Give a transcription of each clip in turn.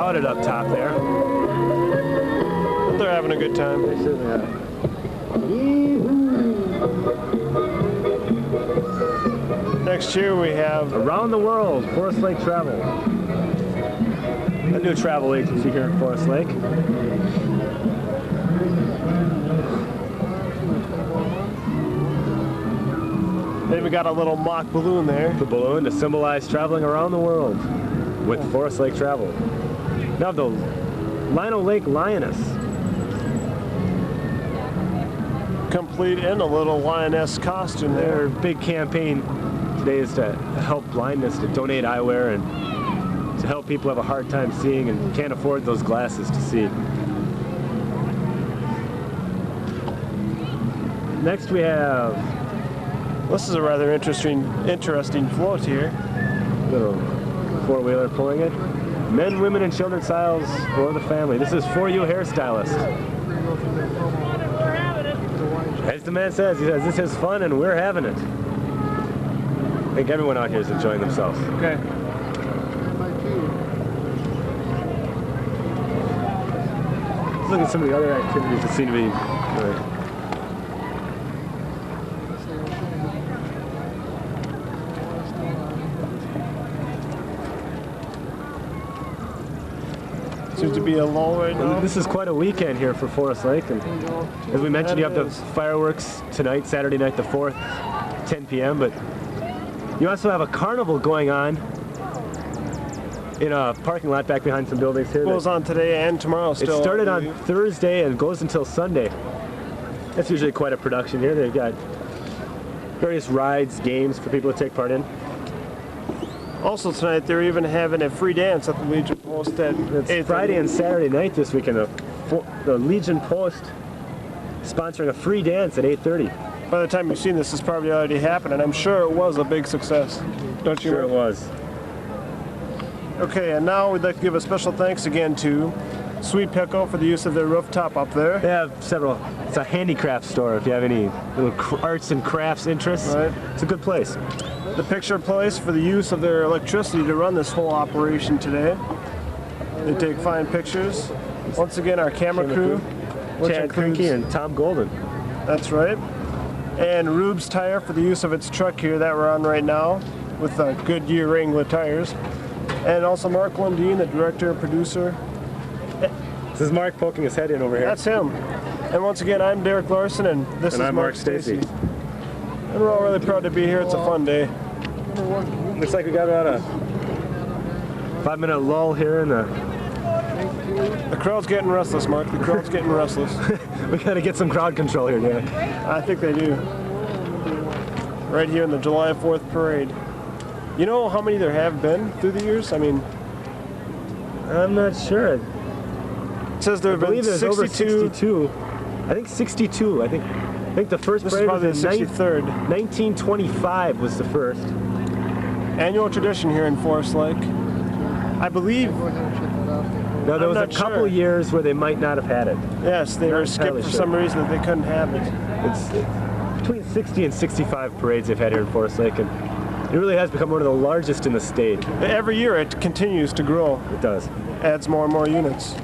crowded up top there. But they're having a good time. They certainly are. Next year we have Around the World, Forest Lake Travel. A new travel agency here in Forest Lake. Then we got a little mock balloon there. The balloon to symbolize traveling around the world with Forest Lake Travel. Now the Lino Lake Lioness. Complete in a little lioness costume there. Their big campaign today is to help blindness, to donate eyewear, and to help people have a hard time seeing and can't afford those glasses to see. Next we have This is a rather interesting float here. little four-wheeler pulling it. Men, women, and children styles for the family. This is for you, hairstylist. As the man says, he says, this is fun and we're having it. I think everyone out here is enjoying themselves. Okay. Let's look at some of the other activities that seem to be good. Seems to be a lull right now. This is quite a weekend here for Forest Lake, and as we mentioned, you have the fireworks tonight, Saturday night the 4th, 10 p.m., but you also have a carnival going on in a parking lot back behind some buildings here. It goes on today and tomorrow still. It started on Thursday and goes until Sunday. That's usually quite a production here. They've got various rides, games for people to take part in. Also tonight, they're even having a free dance at the Legion Post at It's Friday and Saturday night this weekend. The Legion Post sponsoring a free dance at 8:30. By the time you've seen this, it's probably already happened, and I'm sure it was a big success. Don't you? Sure it was. Okay, and now we'd like to give a special thanks again to Sweet Pickle for the use of their rooftop up there. They have several. It's a handicraft store if you have any little arts and crafts interests. Right. It's a good place. The Picture Place for the use of their electricity to run this whole operation today. They take fine pictures. Once again, our camera crew, which Chad includes, Krinke and Tom Golden. That's right. And Rube's Tire for the use of its truck here that we're on right now with Goodyear Wrangler tires. And also Mark Lundeen, the director, producer. This is Mark poking his head in over here. That's him. And once again, I'm Derek Larson, and this is I'm Mark Stacy. And we're all really proud to be here. It's a fun day. Looks like we got about a 5-minute lull here in the... The crowd's getting restless, Mark. The crowd's getting restless. We got to get some crowd control here, Dan. I think they do. Right here in the July 4th parade. You know how many there have been through the years? I mean, I'm not sure. it says there have I been believe there's 62. over 62. I think 62. I think the first This is parade probably was the in 63rd. 1925 was the first. Annual tradition here in Forest Lake. I believe, Now there I'm was a not couple sure. years where they might not have had it. yes, they Not were skipped entirely for sure. some reason that they couldn't have it. It's between 60 and 65 parades they've had here in Forest Lake, and it really has become one of the largest in the state. Every year it continues to grow. It does. Adds more and more units.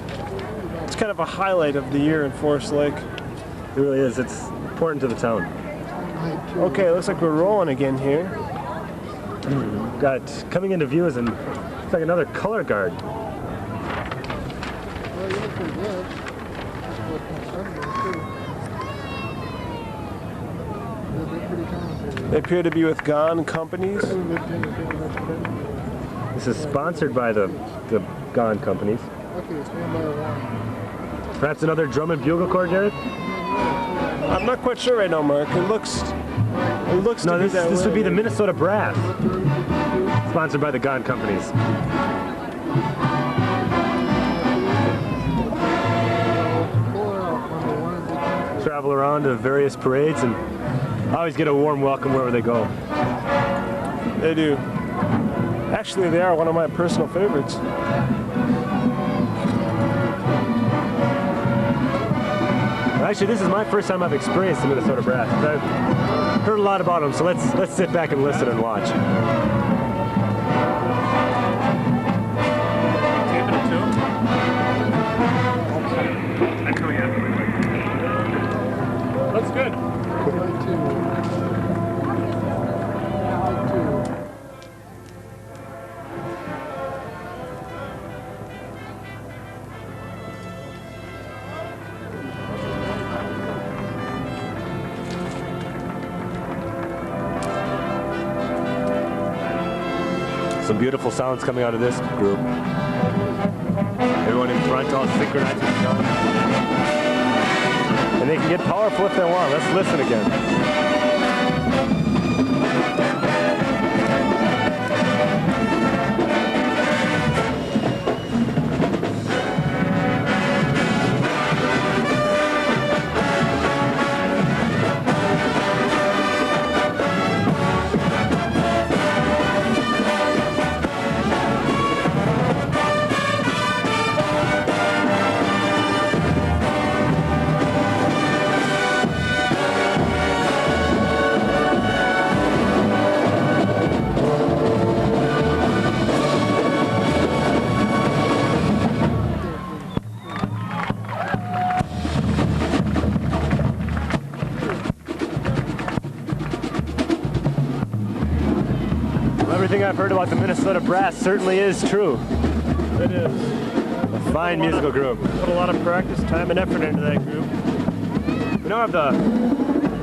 It's kind of a highlight of the year in Forest Lake. It really is. It's important to the town. Okay, looks like we're rolling again here. Got coming into view is it's like another color guard. They appear to be with Gone Companies. This is sponsored by the Gone companies. Perhaps another drum and bugle corps, Jared? I'm not quite sure right now, Mark. It looks No, to be that this way. would be the Minnesota Brass, sponsored by the Gone companies. Travel around to various parades and always get a warm welcome wherever they go. They do. Actually, they are one of my personal favorites. Actually, this is my first time I've experienced the Minnesota Brass. I've heard a lot about them, so let's sit back and listen and watch. Taping it to 'em? Some beautiful sounds coming out of this group. Everyone in front all synchronized with each other. And they can get powerful if they want. Let's listen again. Everything I've heard about the Minnesota Brass certainly is true. It is. A fine musical group. Put a lot of practice, time, and effort into that group. We now have the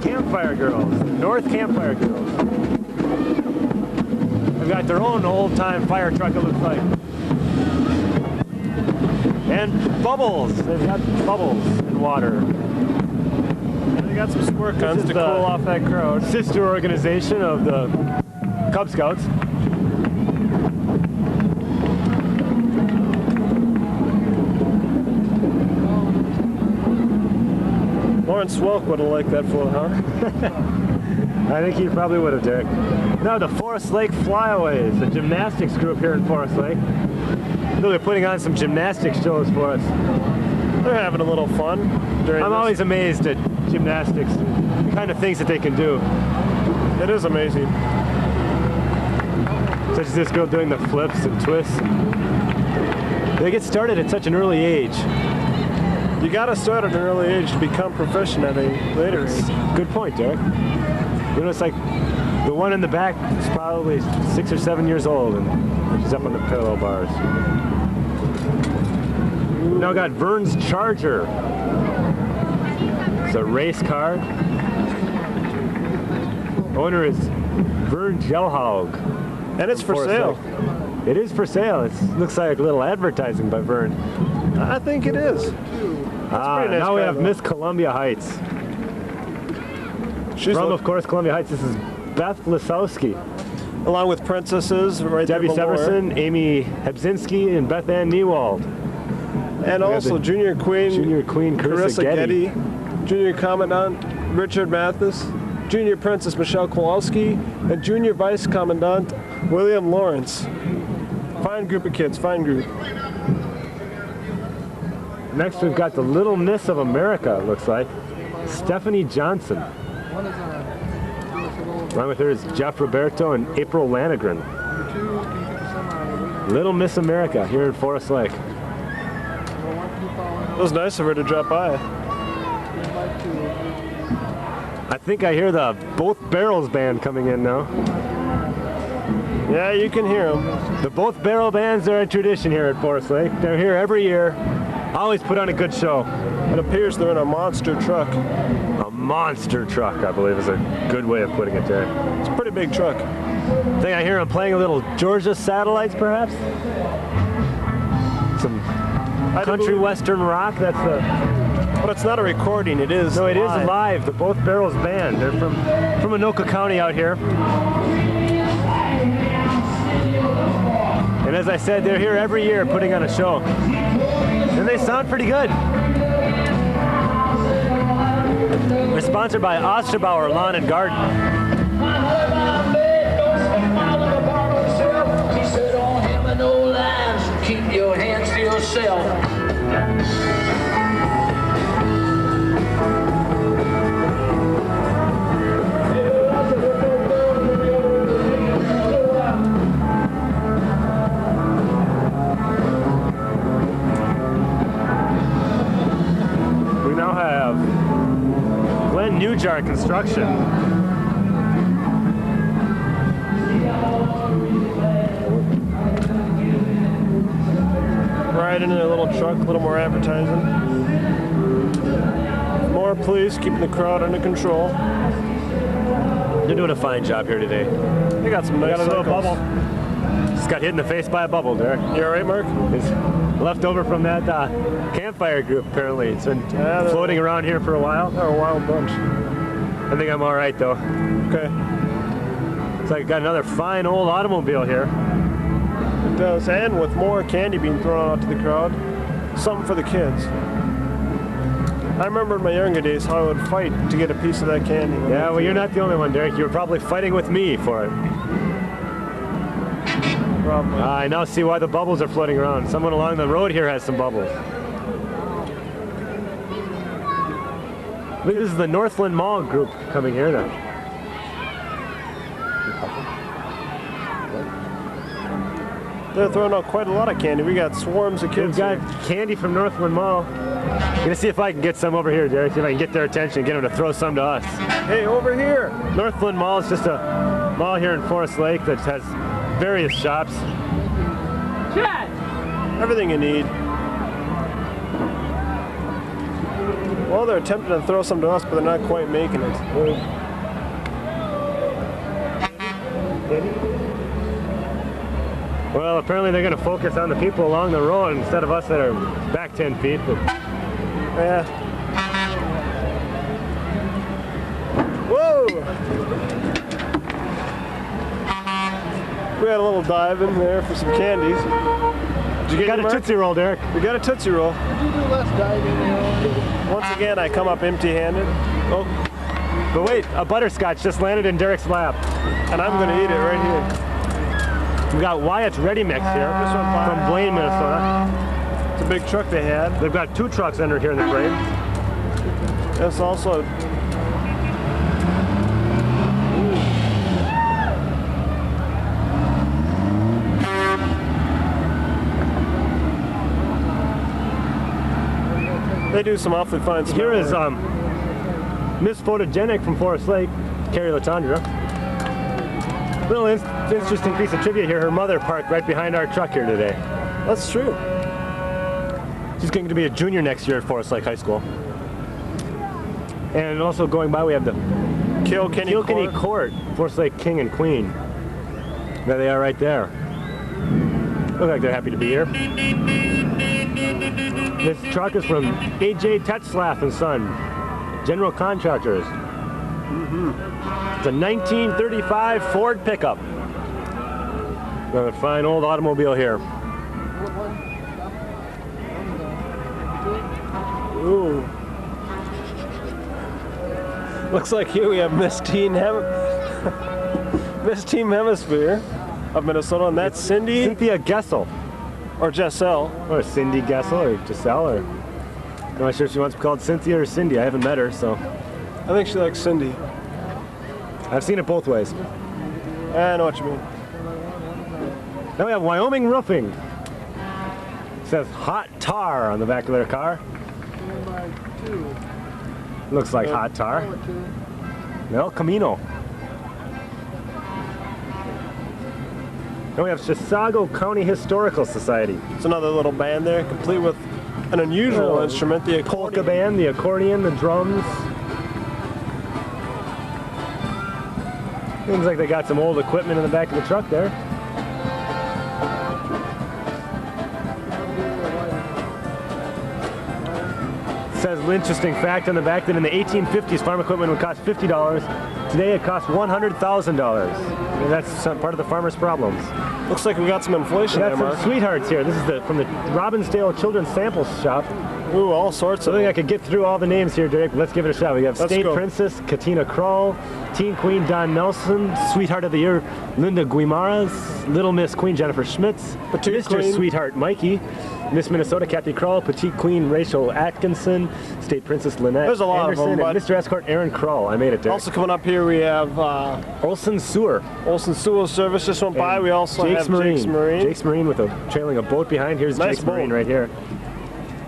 Campfire Girls, the North Campfire Girls. They've got their own old-time fire truck, it looks like. And bubbles. They've got bubbles in water. And they got some squirt guns to cool off that crowd. Sister organization of the Cub Scouts. Lawrence Welk would have liked that float, huh? I think he probably would have, Derek. Now the Forest Lake Flyaways, the gymnastics group here in Forest Lake. They're putting on some gymnastics shows for us. They're having a little fun during I'm this. always amazed at gymnastics, the kind of things that they can do. It is amazing. Such as this girl doing the flips and twists. They get started at such an early age. You gotta start at an early age to become proficient at a later age. Good point, Derek. You know, it's like the one in the back is probably 6 or 7 years old and she's up on the parallel bars. We've now got Vern's Charger. It's a race car. Owner is Vern Gelhaug. And it's for sale. It is for sale. It looks like a little advertising by Vern. I think it is. Nice now we have though. Miss Columbia Heights. She's From, of course, Columbia Heights. This is Beth Lisowski. Along with princesses right Debbie there below her. Severson, Amy Hebzinski, and Beth Ann Newald. And also Junior Queen Carissa Getty. Junior Commandant Richard Mathis, Junior Princess Michelle Kowalski, and Junior Vice Commandant William Lawrence. Fine group of kids, fine group. Next we've got the Little Miss of America, it looks like. Stephanie Johnson. Along with her is Jeff Roberto and April Lanegren. Little Miss America here in Forest Lake. It was nice of her to drop by. I think I hear the Both Barrels Band coming in now. Yeah, you can hear them. The Both Barrel Bands are a tradition here at Forest Lake. They're here every year. Always put on a good show. It appears they're in a monster truck. A monster truck, I believe, is a good way of putting it there. It's a pretty big truck. I think I hear them playing a little Georgia Satellites, perhaps? Some country western rock. That's the... But it's not a recording, it is No, it live. is live. The Both Barrels Band. They're from Anoka County out here. And as I said, they're here every year putting on a show. And they sound pretty good. They're sponsored by Osterbauer Lawn and Garden. Keep your hands to yourself. We now have Glenn Newjar Construction. Right into their little truck, a little more advertising. More police, keeping the crowd under control. They're doing a fine job here today. They got some nice Got a little cycles. bubble. Just got hit in the face by a bubble, Derek. You all right, Mark? It's left over from that campfire group, apparently. It's been floating around here for a while. They're a wild bunch. I think I'm all right, though. Okay. It's like I got another fine old automobile here. It does, and with more candy being thrown out to the crowd, something for the kids. I remember in my younger days how I would fight to get a piece of that candy. Yeah, well, you're not the only one, Derek. You were probably fighting with me for it. Probably. I now see why the bubbles are floating around. Someone along the road here has some bubbles. Look, this is the Northland Mall group coming here now. They're throwing out quite a lot of candy. We got swarms of kids. We've got candy from Northland Mall. I'm gonna see if I can get some over here, Derek. See if I can get their attention, get them to throw some to us. Hey, over here! Northland Mall is just a mall here in Forest Lake that has various shops. Chad! Everything you need. Well, they're attempting to throw some to us, but they're not quite making it. Well, apparently they're going to focus on the people along the road instead of us that are back 10 feet. But yeah. Whoa! We had a little dive in there for some candies. Did you get got a Tootsie Roll, Derek. We got a Tootsie Roll. Did you do less diving there? Once again, I come up empty-handed. Oh, But wait, a butterscotch just landed in Derek's lap. and I'm gonna eat it right here. We got Wyatt's Ready Mix here from Blaine, Minnesota. It's a big truck they had. They've got 2 trucks under here in the frame. It's also they do some awfully fine stuff. Here is Miss Photogenic from Forest Lake, Carrie Latondra. Little interesting piece of trivia here. Her mother parked right behind our truck here today. That's true. She's going to be a junior next year at Forest Lake High School. And also going by, we have the Kilkenny Court, Forest Lake King and Queen. There they are right there. Look like they're happy to be here. This truck is from A.J. Tetzlaff and Son, General Contractors. It's a 1935 Ford pickup. Another fine old automobile here. Ooh. Looks like here we have Miss Team Hemisphere of Minnesota, and that's Cindy Cynthia Gessel. or Jessel. Or Cindy Gessel or Giselle, or I'm not sure if she wants to be called Cynthia or Cindy. I haven't met her, so I think she likes Cindy. I've seen it both ways. I know what you mean. Then we have Wyoming Roofing. It says Hot Tar on the back of their car. Looks like hot tar. El Camino. Then we have Chisago County Historical Society. It's another little band there, complete with an unusual instrument, the Polka band, the accordion, the drums. Seems like they got some old equipment in the back of the truck there. Says an interesting fact on the back that in the 1850s farm equipment would cost $50. Today it costs $100,000. And that's some part of the farmer's problems. Looks like we got some inflation We there, got some Mark. sweethearts here. This is from the Robbinsdale Children's Sample Shop. Ooh, all sorts I of think I could get through all the names here, Derek, but let's give it a shot. We have Let's State go. Princess, Katina Kroll, Teen Queen Don Nelson, Sweetheart of the Year Linda Guimaras, Little Miss Queen Jennifer Schmitz, Petite Mr. Queen. Sweetheart Mikey, Miss Minnesota Kathy Kroll, Petite Queen Rachel Atkinson, State Princess Lynette There's a lot of Anderson, them, and but- Mr. Escort Aaron Kroll. I made it, Derek. Also coming up here, we have Olson Sewer. Olson Sewell Service just went by. and We also Jake's have Jake's Marine. Jake's Marine with trailing a boat behind. Here's Nice Jake's Marine boat. right here.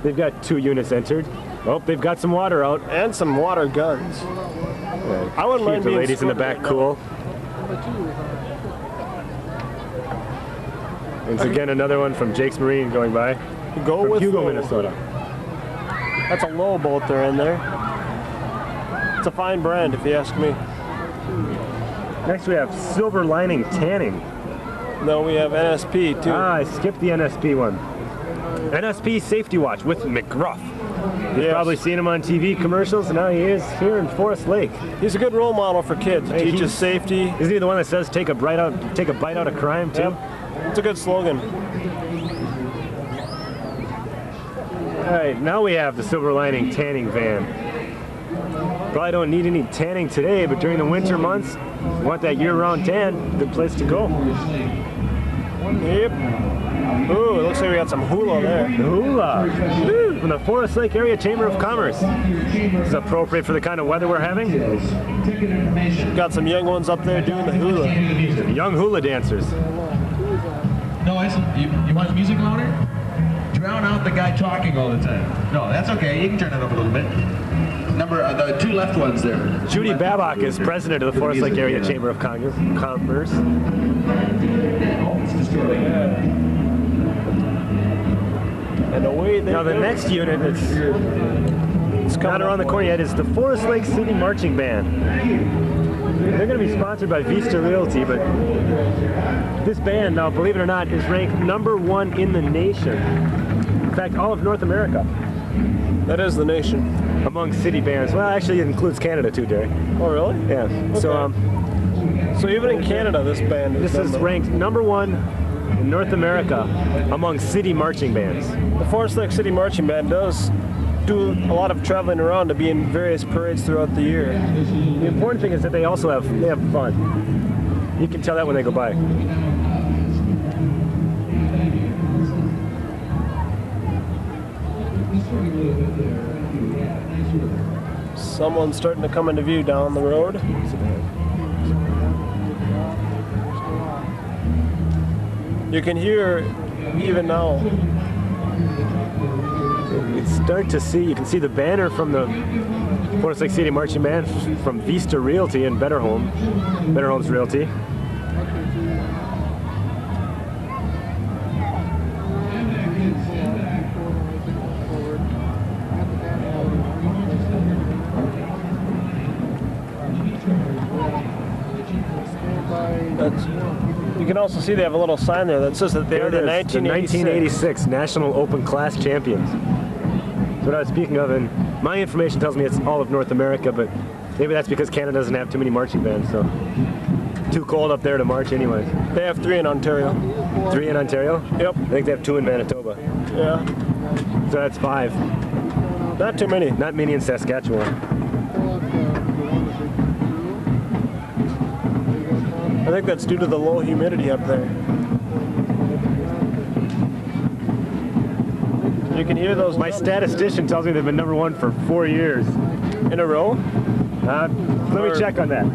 They've got 2 units entered. Oh, they've got some water out. And some water guns. I wouldn't Keep mind the being ladies in the squirted back right cool. Once again, another one from Jake's Marine going by. now. Go From with Hugo, low. Minnesota. That's a low boat they're in there. It's a fine brand, if you ask me. Next we have Silver Lining Tanning. No, we have NSP too. Ah, I skipped the NSP one. NSP Safety Watch with McGruff. You've probably seen him on TV commercials, and now he is here in Forest Lake. He's a good role model for kids. He teaches safety. Isn't he the one that says take a bite out of crime too? Yep. It's a good slogan. All right, now we have the Silver Lining tanning van. Probably don't need any tanning today, but during the winter months, you want that year-round tan, good place to go. Yep. Ooh, it looks like we got some hula there. Hula! Woo, from the Forest Lake Area Chamber of Commerce. This is appropriate for the kind of weather we're having. Got some young ones up there doing the hula. Young hula dancers. No, you want the music louder? Drown out the guy talking all the time. No, that's okay. You can turn it up a little bit. The two left ones there. Judy Babcock is president of the Forest Lake Area Chamber of Commerce. And away they Now the go. next unit, it's not around the corner yet, is the Forest Lake City Marching Band. They're going to be sponsored by Vista Realty, but this band, now believe it or not, is ranked #1 in the nation. In fact, all of North America. That is the nation. Among city bands. Well, actually, it includes Canada too, Derek. Oh, really? Yeah. Okay. So even in Canada, this band is this is ranked #1 in North America among city marching bands. The Forest Lake City Marching Band does do a lot of traveling around to be in various parades throughout the year. The important thing is that they also have fun. You can tell that when they go by. Someone's starting to come into view down the road. You can hear even now. You can see the banner from the Forest Lake City Marching Band from Vista Realty and Better Homes Realty. You can also see they have a little sign there that says that they are the 1986 National Open Class Champions. That's what I was speaking of, and my information tells me it's all of North America, but maybe that's because Canada doesn't have too many marching bands, so too cold up there to march anyways. They have 3 in Ontario. 3 in Ontario? Yep. I think they have 2 in Manitoba. Yeah. So that's 5. Not too many. Not many in Saskatchewan. I think that's due to the low humidity up there. You can hear those. My statistician tells me they've been #1 for 4 years. In a row? Let me check on that.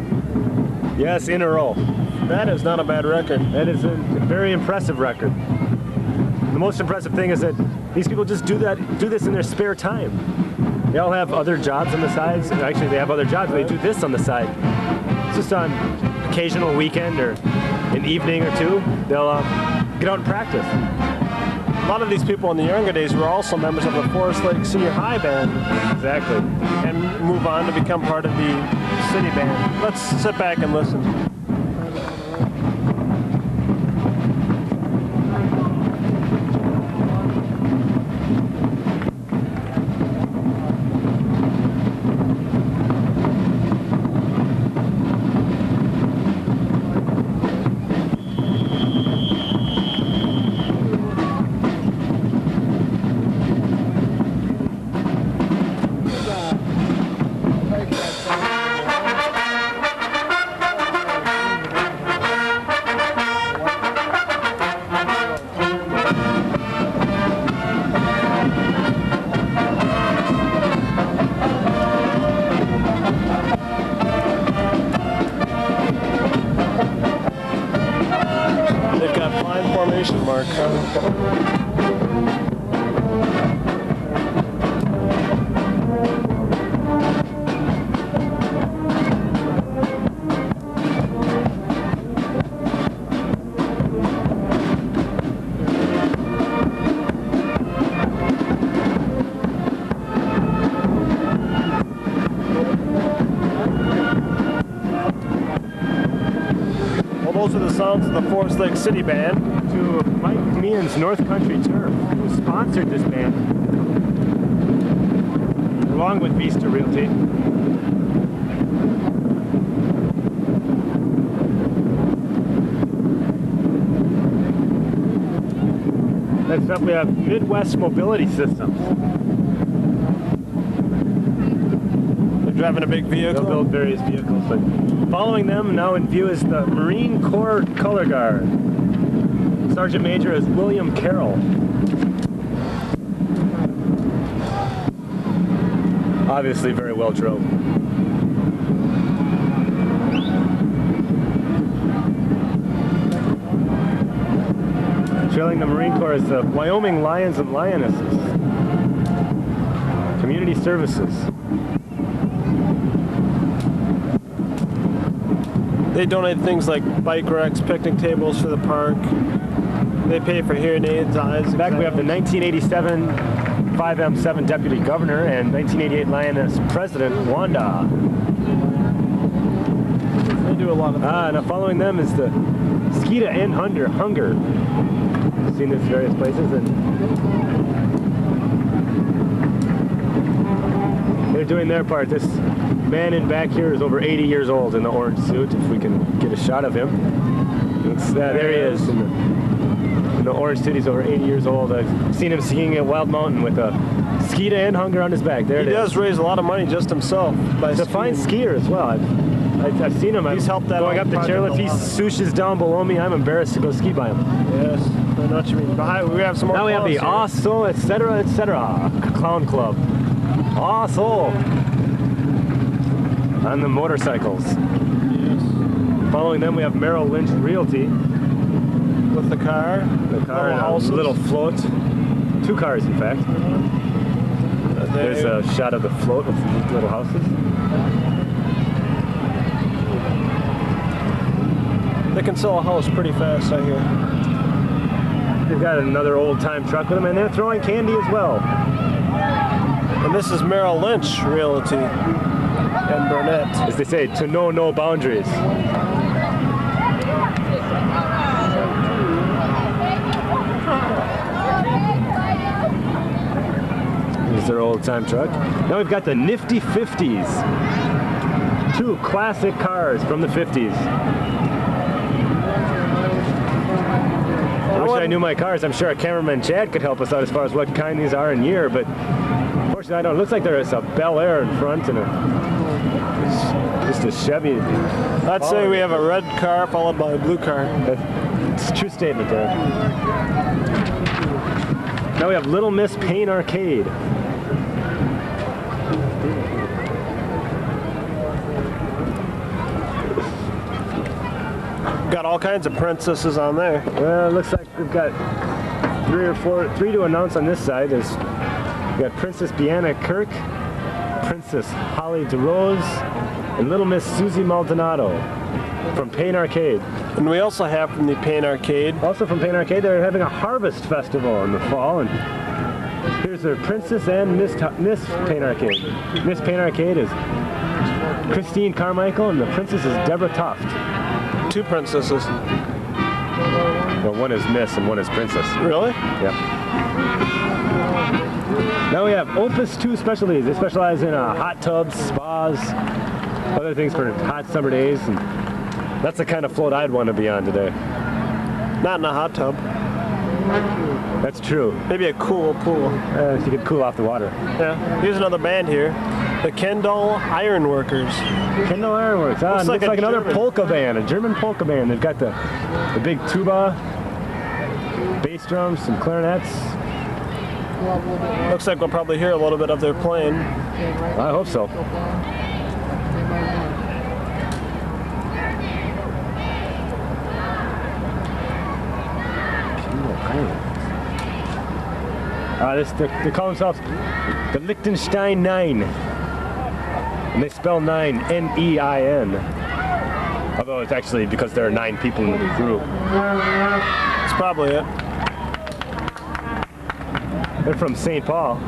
Yes, in a row. That is not a bad record. That is a very impressive record. The most impressive thing is that these people just do this in their spare time. They all have other jobs on the sides. Actually, they have other jobs, but they do this on the side. It's just on occasional weekend or an evening or two, they'll get out and practice. A lot of these people in the younger days were also members of the Forest Lake Senior High Band. Exactly. And move on to become part of the city band. Let's sit back and listen. They've got fine formation, Mark. Those are the sounds of the Forest Lake City Band. To Mike Meehan's North Country Turf, who sponsored this band, along with Vista Realty. Next up we have Midwest Mobility Systems. They're driving a big vehicle. They'll build various vehicles. But following them now in view is the Marine Corps Color Guard. Sergeant Major is William Carroll. Obviously very well drilled. Trailing the Marine Corps is the Wyoming Lions and Lionesses. Community Services. They donate things like bike racks, picnic tables for the park. They pay for hearing aids, eyes. In fact, we have the 1987 5M7 Deputy Governor and 1988 Lioness President, Wanda. They do a lot of Now following them is the Skeeta and Hunger. Seen this various places, and they're doing their part. This man in back here is over 80 years old in the orange suit, if we can get a shot of him. There he is. In the orange suit, he's over 80 years old. I've seen him skiing at Wild Mountain with a Skeeta and Hunger on his back. There it is. He does raise a lot of money just himself. He's a fine skier as well. I've seen him. He's helped that going up the chairlift. He a lot. swooshes down below me. I'm embarrassed to go ski by him. Yes, I know what you mean. Behind, we have some more. Now we have the clowns here. Aso, etc., Clown Club. Aso. On the motorcycles. Yes. Following them, we have Merrill Lynch Realty. With the car. The car Little and houses. a little float. 2 cars, in fact. There's a shot of the float with these little houses. They can sell a house pretty fast, I hear. They've got another old-time truck with them, and they're throwing candy as well. And this is Merrill Lynch Realty and Burnett. As they say, to know no boundaries. Here's their old-time truck. Now we've got the Nifty 50s. 2 classic cars from the 50s. I wish I knew my cars. I'm sure our cameraman Chad could help us out as far as what kind these are in year, but unfortunately I don't. It looks like there's a Bel Air in front and just a Chevy. I'd say we have a red car followed by a blue car. It's a true statement there. Now we have Little Miss Payne Arcade. Got all kinds of princesses on there. Well, it looks like we've got 3 to announce on this side. We got Princess Bianna Kirk, Princess Holly DeRose, and Little Miss Susie Maldonado from Payne Arcade. And we also have from the Payne Arcade. Also from Payne Arcade, they're having a harvest festival in the fall, and here's their Princess and Miss Payne Arcade. Miss Payne Arcade is Christine Carmichael, and the Princess is Deborah Toft. 2 princesses. Well, one is Miss and one is Princess. Really? Yep. Now we have Opus 2 Specialties. They specialize in hot tubs, spas, other things for hot summer days. And that's the kind of float I'd want to be on today. Not in a hot tub. That's true. Maybe a cool pool. You could cool off the water. Yeah. Here's another band here. The Kendall Ironworkers. Kendall Ironworks. Looks like another German polka band, a German polka band. They've got the big tuba, bass drums, some clarinets. Looks like we'll probably hear a little bit of their playing. I hope so. They call themselves the Liechtenstein 9. And they spell 9 N-E-I-N. Although it's actually because there are 9 people in the group. That's probably it. They're from St. Paul.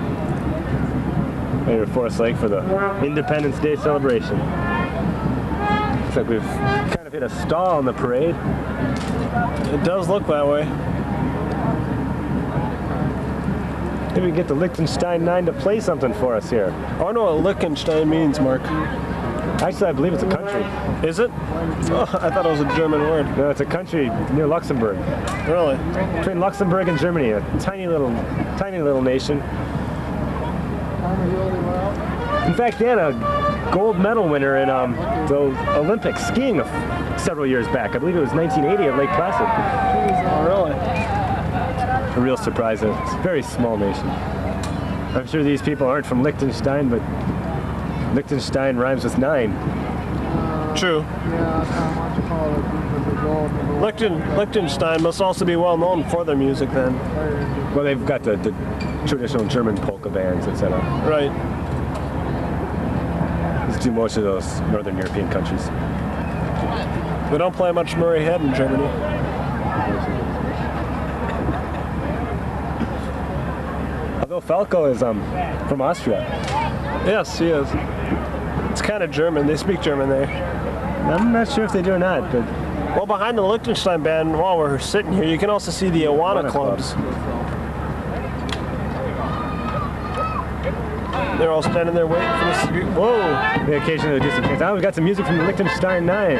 They're at Forest Lake for the Independence Day celebration. Looks like we've kind of hit quite a stall in the parade. It does look that way. Maybe we can get the Liechtenstein 9 to play something for us here. I don't know what Liechtenstein means, Mark. Actually, I believe it's a country. Is it? Oh, I thought it was a German word. No, it's a country near Luxembourg. Really? Between Luxembourg and Germany, a tiny little nation. In fact, they had a gold medal winner in the Olympic skiing several years back. I believe it was 1980 at Lake Placid. Oh, really? A real surprise. It's a very small nation. I'm sure these people aren't from Liechtenstein, but Liechtenstein rhymes with 9. True. Liechtenstein must also be well known for their music then. Well, they've got the traditional German polka bands, etc. Right. Let's do most of those Northern European countries. We don't play much Murray Head in Germany. Although Falco is from Austria. Yes, he is. It's kind of German. They speak German there. I'm not sure if they do or not, but Well, behind the Liechtenstein band, while we're sitting here, you can also see the Awana clubs. They're all standing there waiting for this to be... Whoa! they occasionally do some things. Oh, we got some music from the Liechtenstein 9.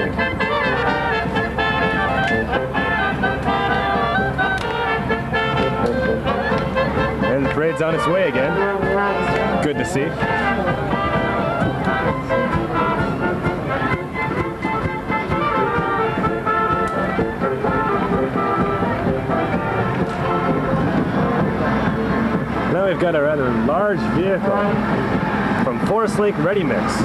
And the parade's on its way again. Good to see. Now we've got a rather large vehicle from Forest Lake Ready Mix.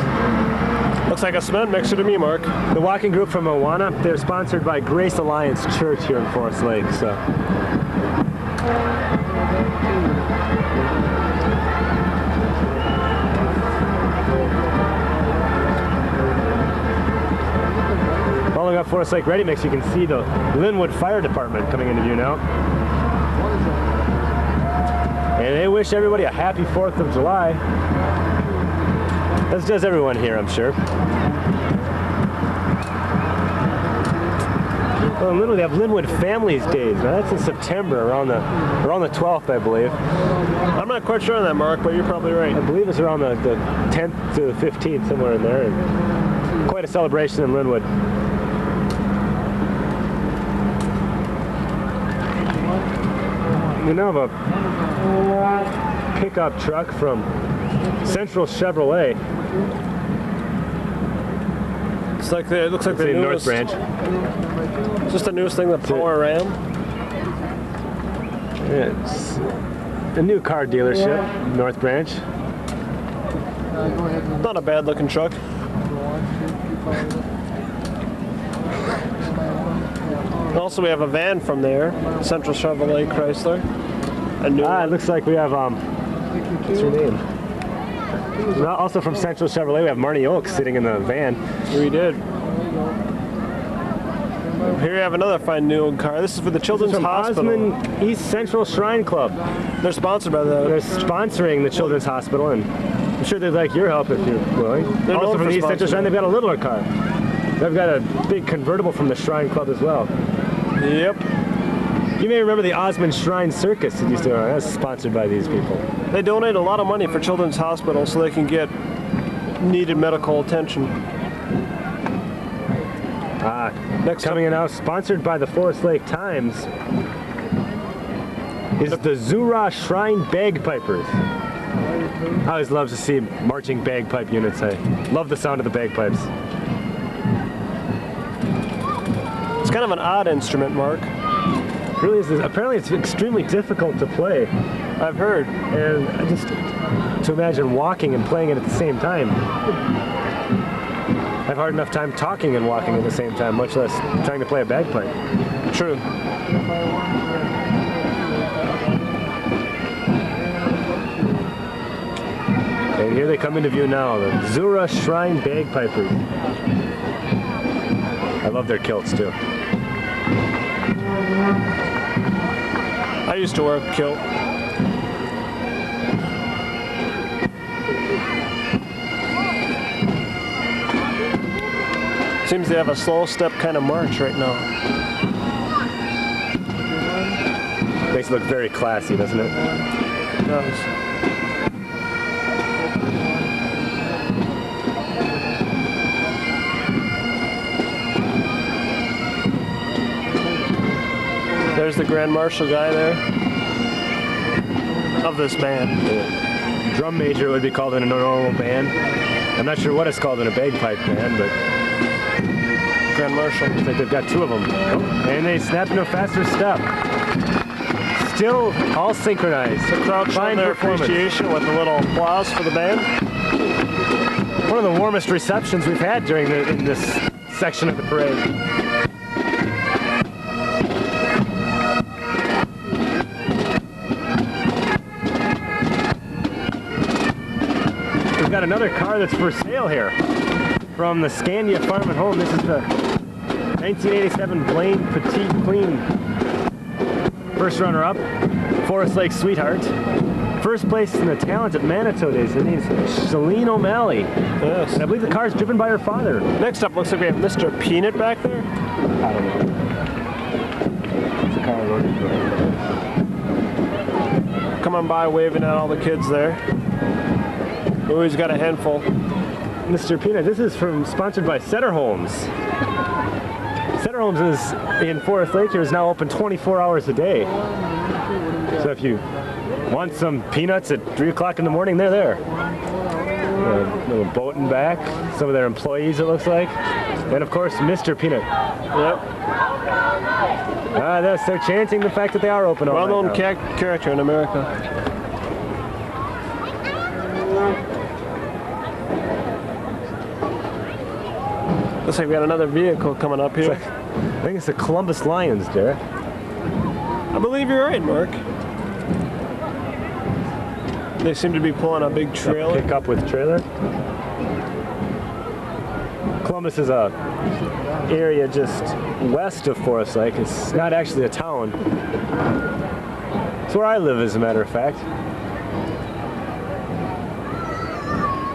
Looks like a cement mixer to me, Mark. The walking group from Awana, they're sponsored by Grace Alliance Church here in Forest Lake. So. Following up Forest Lake Ready Mix, you can see the Linwood Fire Department coming into view now. And they wish everybody a happy 4th of July. As does everyone here, I'm sure. Well, in Linwood, they have Linwood Families Days. Now that's in September, around the 12th, I believe. I'm not quite sure on that, Mark, but you're probably right. I believe it's around the 10th to the 15th, somewhere in there. And quite a celebration in Linwood. We now have a pickup truck from Central Chevrolet. It looks like It's the in North newest, Branch. just the newest thing, the Power Ram. It's a new car dealership, North Branch. Not a bad looking truck. Also, we have a van from there, Central Chevrolet Chrysler. A new It looks like we have, what's her name? Also from Central Chevrolet, we have Marnie Oaks sitting in the van. We did. Here you have another fine new car. This is for the Children's From Hospital. Osmond East Central Shrine Club. They're sponsored by They're the... sponsoring the Children's Hospital, and I'm sure they'd like your help if you're willing. They're Also known from for the East Central sponsoring. Shrine, they've got a littler car. They've got a big convertible from the Shrine Club as well. Yep. You may remember the Osmond Shrine Circus that used to run. That's sponsored by these people. They donate a lot of money for Children's Hospital so they can get needed medical attention. Next coming in now, sponsored by the Forest Lake Times, is the Zura Shrine Bagpipers. I always love to see marching bagpipe units. I love the sound of the bagpipes. It's kind of an odd instrument, Mark. It really is. Apparently it's extremely difficult to play. I've heard. And I just, to imagine walking and playing it at the same time. I have a hard enough time talking and walking at the same time, much less trying to play a bagpipe. True. And here they come into view now, the Zura Shrine Bagpipers. I love their kilts too. I used to wear a kilt. Seems they have a slow step kind of march right now. Makes it look very classy, doesn't it? It does. There's the Grand Marshal guy there of this band. Yeah. Drum major would be called in a normal band. I'm not sure what it's called in a bagpipe band, but Grand Marshal. looks like they've got two of them. And they snap into a faster step. Still all synchronized. The crowd showing their appreciation with a little applause for the band. One of the warmest receptions we've had in this section of the parade. We've got another car that's for sale here from the Scandia Farm and Home. This is the 1987 Blaine Petite Queen. First runner-up, Forest Lake Sweetheart. First place in the Talent at Manitou Days. Her name's Shalene O'Malley. Yes. And I believe the car is driven by her father. Next up, looks like we have Mr. Peanut back there. I don't know. It's a car I wrote. Coming by, waving at all the kids there. Oh, he's got a handful. Mr. Peanut, this is sponsored by Setter Homes. Setter Homes is in Forest Lake here, is now open 24 hours a day. So if you want some peanuts at 3 o'clock in the morning, they're there. A little boat in back, some of their employees, it looks like. And of course, Mr. Peanut. Yep. They're chanting the fact that they are open all night Well-known now. character in America. Looks like we got another vehicle coming up here. I think it's the Columbus Lions, Derek. I believe you're right, Mark. They seem to be pulling a big trailer. Pick up with trailer. Columbus is a area just west of Forest Lake. It's not actually a town. It's where I live, as a matter of fact.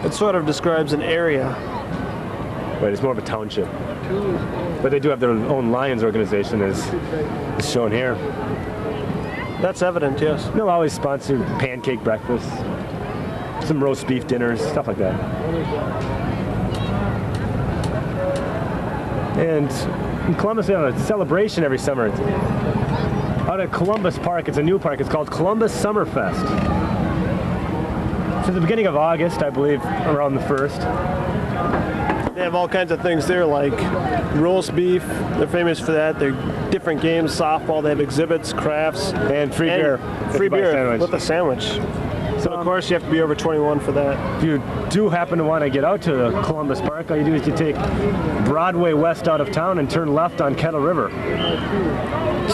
It sort of describes an area. But it's more of a township. But they do have their own Lions organization, as is shown here. That's evident, yes. They'll always sponsor pancake breakfasts, some roast beef dinners, stuff like that. And in Columbus, we have a celebration every summer. Out at Columbus Park, it's a new park. It's called Columbus Summerfest. It's at the beginning of August, I believe, around the 1st. They have all kinds of things there, like roast beef. They're famous for that. They're different games, softball. They have exhibits, crafts, And free beer. Free beer Sandwich. with a sandwich. So of course you have to be over 21 for that. If you do happen to want to get out to the Columbus Park, all you do is you take Broadway west out of town and turn left on Kettle River.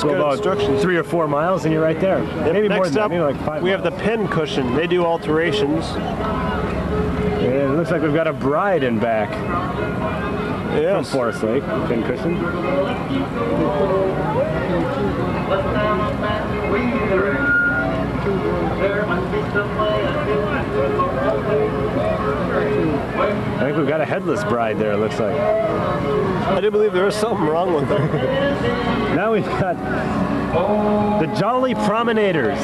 Go about instructions. 3 or 4 miles and you're right there. Maybe more Next than up, that, maybe like 5 we have the miles. pin cushion. They do alterations. And it looks like we've got a bride in back from Yes. Forest Lake, pin cushion. I think we've got a headless bride there, it looks like. I do believe there is something wrong with them. Now we've got the Jolly Promenaders.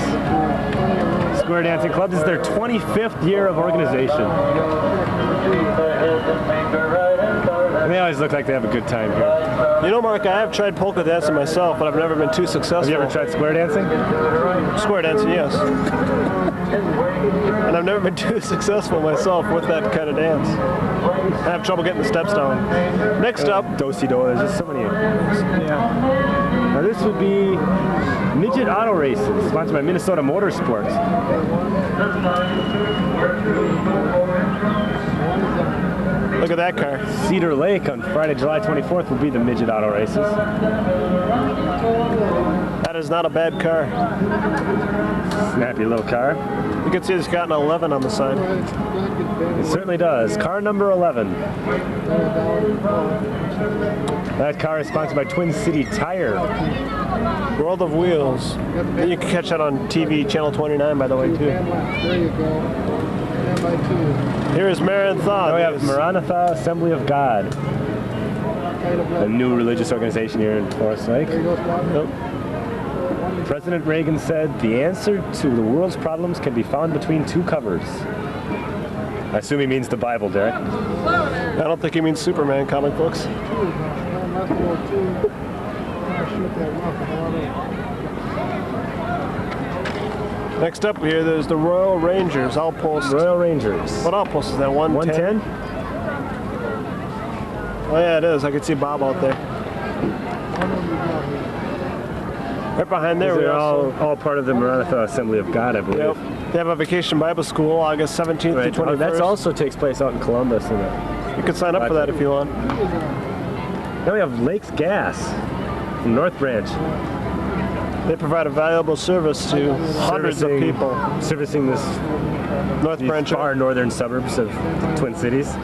Square Dancing Club. This is their 25th year of organization. And they always look like they have a good time here. You know, Mark, I have tried polka dancing myself, but I've never been too successful. Have you ever tried square dancing? Square dancing, yes. And I've never been too successful myself with that kind of dance. I have trouble getting the steps down. Next up, Do-si-do. There's just so many. Now this would be Midget Auto Races, sponsored by Minnesota Motorsports. look at that car. Cedar Lake on Friday, July 24th will be the Midget Auto Races. That is not a bad car. Snappy little car. You can see it's got an 11 on the side. It certainly does. Car number 11. That car is sponsored by Twin City Tire. World of Wheels. And you can catch that on TV, Channel 29, by the way, too. There you go. And by two. Here is Maranatha. Now we have Maranatha Assembly of God. a new religious organization here in Forest Lake. Yep. President Reagan said the answer to the world's problems can be found between two covers. I assume he means the Bible, Derek. I don't think he means Superman comic books. Next up here, there's the Royal Rangers outpost. Royal Rangers. What outpost is that? 110? 110? Oh yeah, it is. I can see Bob out there. Right behind there, They're all part of the Maranatha Assembly of God, I believe. Yep. They have a vacation Bible school August 17th Right. to 21st. That also takes place out in Columbus. You can sign up for that if you want. Now we have Lakes Gas from North Branch. They provide a valuable service to hundreds of people. Servicing these Branch. far northern suburbs of the Twin Cities.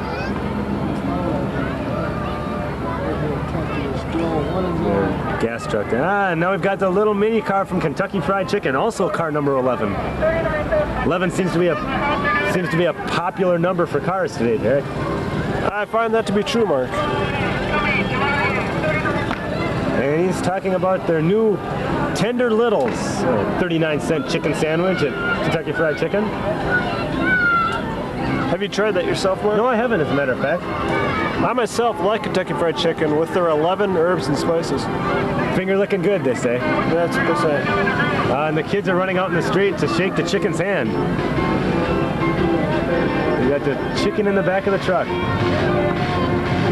Gas truck. And now we've got the little mini car from Kentucky Fried Chicken, also car number 11. 11 seems to be a popular number for cars today, Derek. I find that to be true, Mark. And he's talking about their new Tender Littles, 39-cent chicken sandwich at Kentucky Fried Chicken. Have you tried that yourself, Mark? No, I haven't, as a matter of fact. I myself like Kentucky Fried Chicken with their 11 herbs and spices. Finger looking good, they say. That's what they say. And the kids are running out in the street to shake the chicken's hand. We got the chicken in the back of the truck.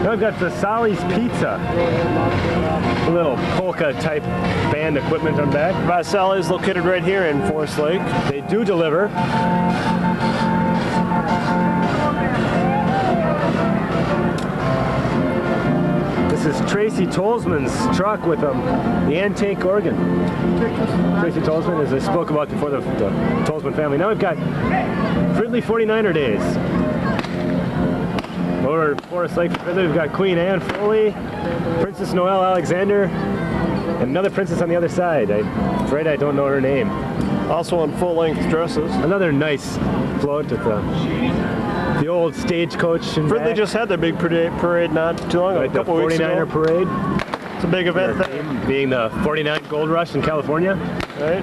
Now we've got Vasali's Pizza. A little polka-type band equipment on back. Vasali is located right here in Forest Lake. They do deliver. This is Tracy Tolsman's truck with the Antake organ. Tracy Tolsman, as I spoke about before, the Tolsman family. Now we've got Fridley 49er Days. Over at Forest Lake, Fridley, we've got Queen Anne Foley, Princess Noelle Alexander, and another princess on the other side. I'm afraid I don't know her name. Also in full-length dresses. Another nice float with the old stagecoach. Fridley just had their big parade not too long ago, Like a couple the weeks ago. 49er parade. It's a big event. Being the 49 Gold Rush in California. Right?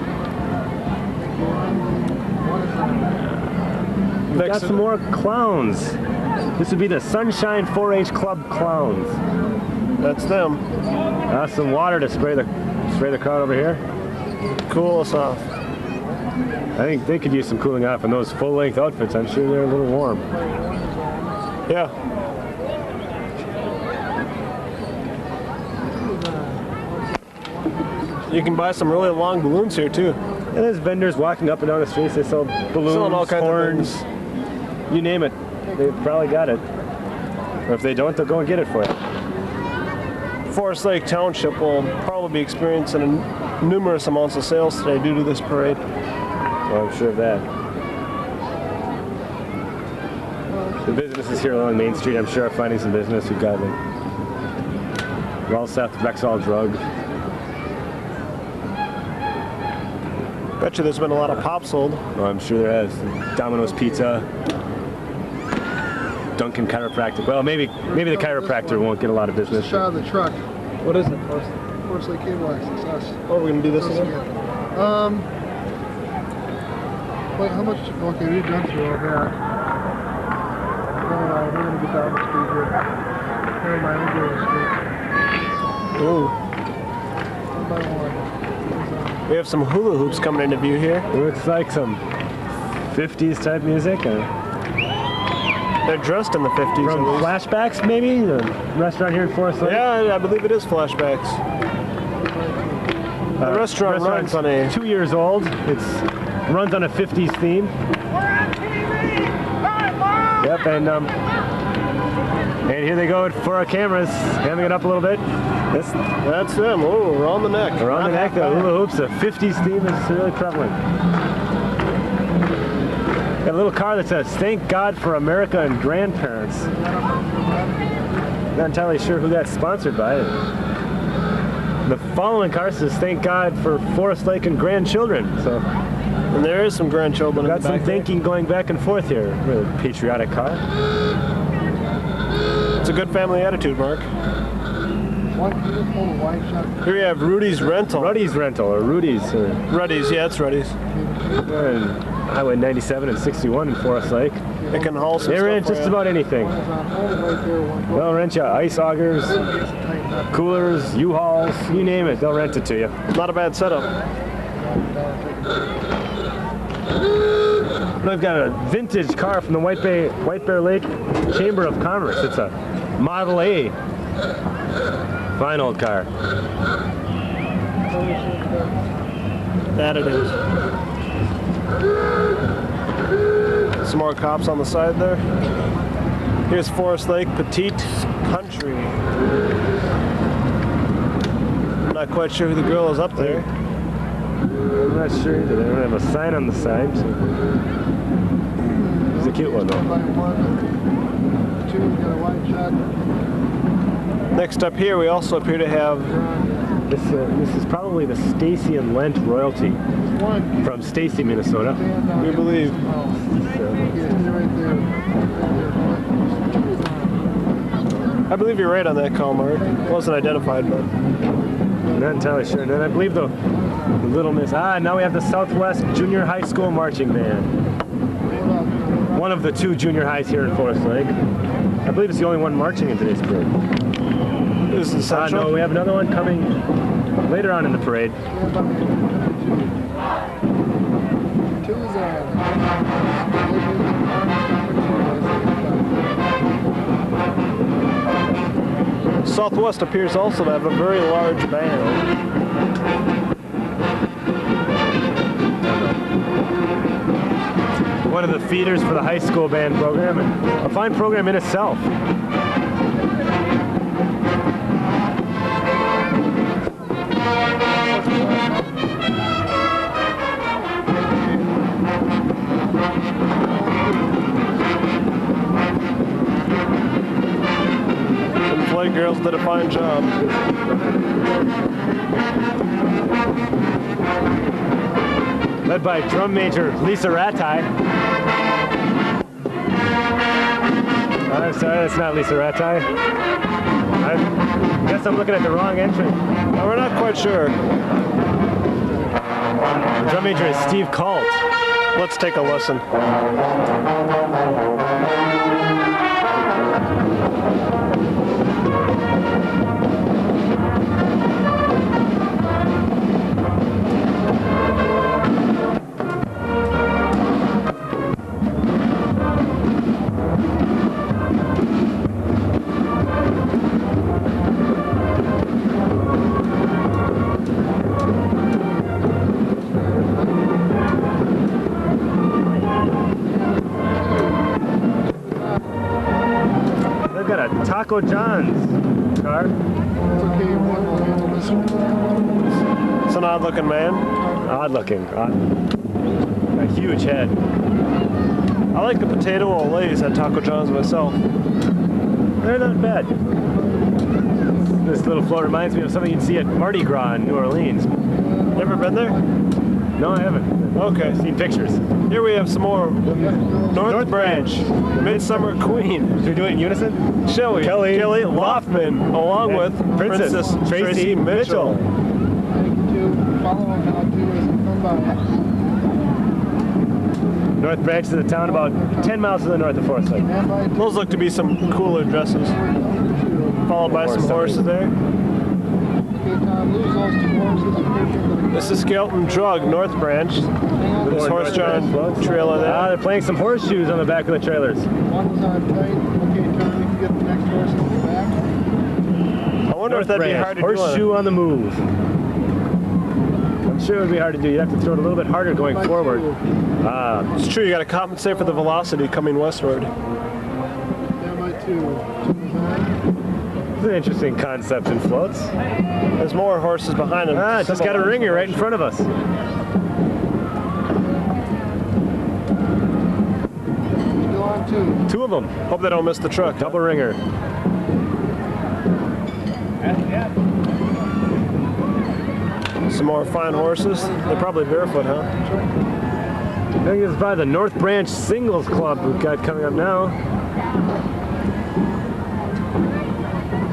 We've got some more clowns. This would be the Sunshine 4-H Club Clowns. That's them. Some water to spray the crowd over here. Cool us off. I think they could use some cooling off in those full-length outfits. I'm sure they're a little warm. Yeah. You can buy some really long balloons here too. And there's vendors walking up and down the streets. They sell balloons, Selling all kinds horns, of you name it. They've probably got it. Or if they don't, they'll go and get it for you. Forest Lake Township will probably be experiencing numerous amounts of sales today due to this parade. Well, I'm sure of that. The businesses here along Main Street, I'm sure, are finding some business. We've got Well Seth Rexall Drug. Bet you there's been a lot of pop sold. Oh, I'm sure there has. Domino's Pizza. Duncan Chiropractic. Well, maybe the chiropractor won't get a lot of business. Shot of the truck. What is it? Forest Lake Cable Access. Us. Oh, we're gonna do this Us again? Wait, how much? Okay, we've done through all that. No, we're gonna get down the street here. Never mind, we'll go to the street. Ooh. One by one. We have some hula hoops coming into view here. It looks like some 50s type music. They're dressed in the 50s. From at least. Flashbacks, maybe? The restaurant here in Forest Lake? Yeah, I believe it is Flashbacks. The restaurant runs on a... 2 years old. Runs on a 50s theme. Yep, and here they go for our cameras, hamming it up a little bit. That's them. Oh, around the neck. Around the neck, the hula hoops, the 50s theme is really prevalent. Got a little car that says, "Thank God for America and Grandparents." Not entirely sure who that's sponsored by. The following car says, "Thank God for Forest Lake and grandchildren." So, and there is some grandchildren in got the some back thinking going back and forth here. Really patriotic car. It's a good family attitude, Mark. Here we have Rudy's Rental. Ruddy's Rental, or Rudy's. Ruddy's, yeah, it's Ruddy's. Highway 97 and 61 in Forest Lake. It can haul some They stuff rent for just you. about anything. They'll rent you ice augers, coolers, U-Hauls, you name it, they'll rent it to you. Not a bad setup. I've got a vintage car from the White Bear Lake Chamber of Commerce. It's a Model A. Fine old car. That it is. Some more cops on the side there. Here's Forest Lake Petite Country. I'm not quite sure who the girl is up there. I'm not sure either. They don't have a sign on the side. So. It's a cute one though. Next up here, we also appear to have This is probably the Stacy and Lent royalty from Stacy, Minnesota. we believe. I believe you're right on that call, Mark. It wasn't identified, but I'm not entirely sure. And then I believe the Little Miss. Now we have the Southwest Junior High School Marching Band. One of the two junior highs here in Forest Lake. I believe it's the only one marching in today's parade. this is Central. No, we have another one coming later on in the parade. Southwest appears also to have a very large band. One of the feeders for the high school band program, and a fine program in itself. The flight girls did a fine job. Led by drum major Lisa Ratai. I'm sorry, that's not Lisa Ratai. I guess I'm looking at the wrong entry. Well, we're not quite sure. The drum major is Steve Colt. Let's take a listen. They've got a Taco John's car. It's an odd-looking man. Odd looking. A huge head. I like the potato olays at Taco John's myself. They're not bad. This little float reminds me of something you'd see at Mardi Gras in New Orleans. Never been there? No, I haven't. Okay. I've seen pictures. Here we have some more. North Branch, Midsummer Queen. Should we do it in unison? Shall we? Kelly Loftman, along and with Princess Tracy Mitchell. North Branch is a town about 10 miles to the north of Forest Lake. Those look to be some cooler dresses. Followed by some horses there. This is Skelton Drug, North Branch. There's horse-drawn trailer there. They're playing some horseshoes on the back of the trailers. I wonder if that'd be hard to do. Horseshoe on the move. I'm sure it would be hard to do. You'd have to throw it a little bit harder going forward. It's true, you got to compensate for the velocity coming westward. It's an interesting concept in floats. There's more horses behind them. Just got a ringer right in front of us. Two of them. Hope they don't miss the truck. Double ringer. Some more fine horses. They're probably barefoot, huh? I think it's by the North Branch Singles Club we've got coming up now.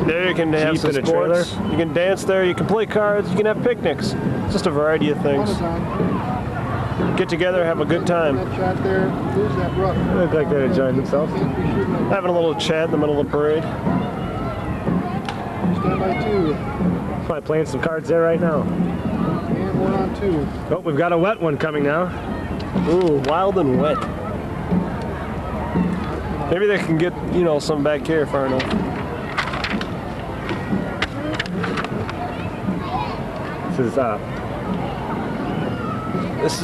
There you you can have Jeep some and a sports. trailer. You can dance there. You can play cards. You can have picnics. It's just a variety of One things. is on. Get together, have a good time. That shot there, lose that rough. They look like they're enjoying themselves. Can't be shooting like Having a little chat in the middle of the parade. stand by 2. Probably playing some cards there right now. And one on 2. Oh, we've got a wet one coming now. Ooh, wild and wet. Maybe they can get, you know, some back here far enough. This is This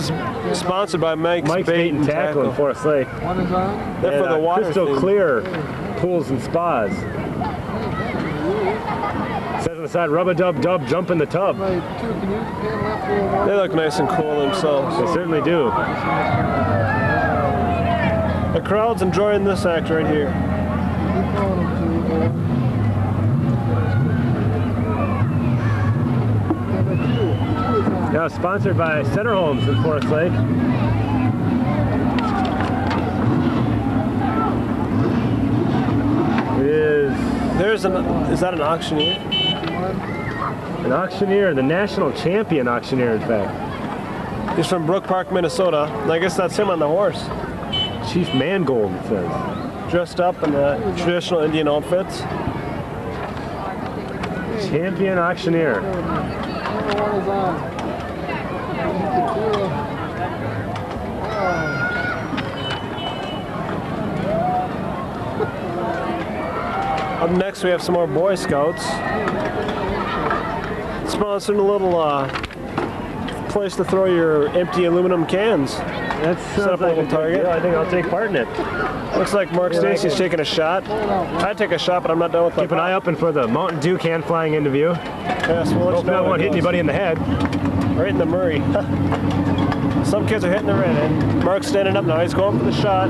is sponsored by Mike's Bait and Tackle in Forest Lake. One is on. They're for And, the water crystal theme. clear pools and spas. Says on the side, rub-a-dub-dub, jump in the tub. By 2, can you pan left a little more? They look nice and cool themselves. They certainly do. The crowd's enjoying this act right here. Keep going up to, stand by 2. 2 is on. Now sponsored by Center Homes in Forest Lake. It is Is that an auctioneer? an auctioneer, the national champion auctioneer, in fact. He's from Brook Park, Minnesota. And I guess that's him on the horse. Chief Mangold, it says. Dressed up in traditional Indian outfits. Champion auctioneer. Number 1 is on. Up next we have some more Boy Scouts. Sponsored a little place to throw your empty aluminum cans. That's Set up a little target. I think I'll take part in it. Looks like Mark Yeah, Stacy's like it. taking a shot. I'd take a shot, but I'm not done with my Keep an eye open for the Mountain Dew can flying into view. Yes, we'll let you Hopefully know I when won't it hit goes. anybody in the head. Right in the Murray. Some kids are hitting the red end. Mark's standing up now. He's going for the shot.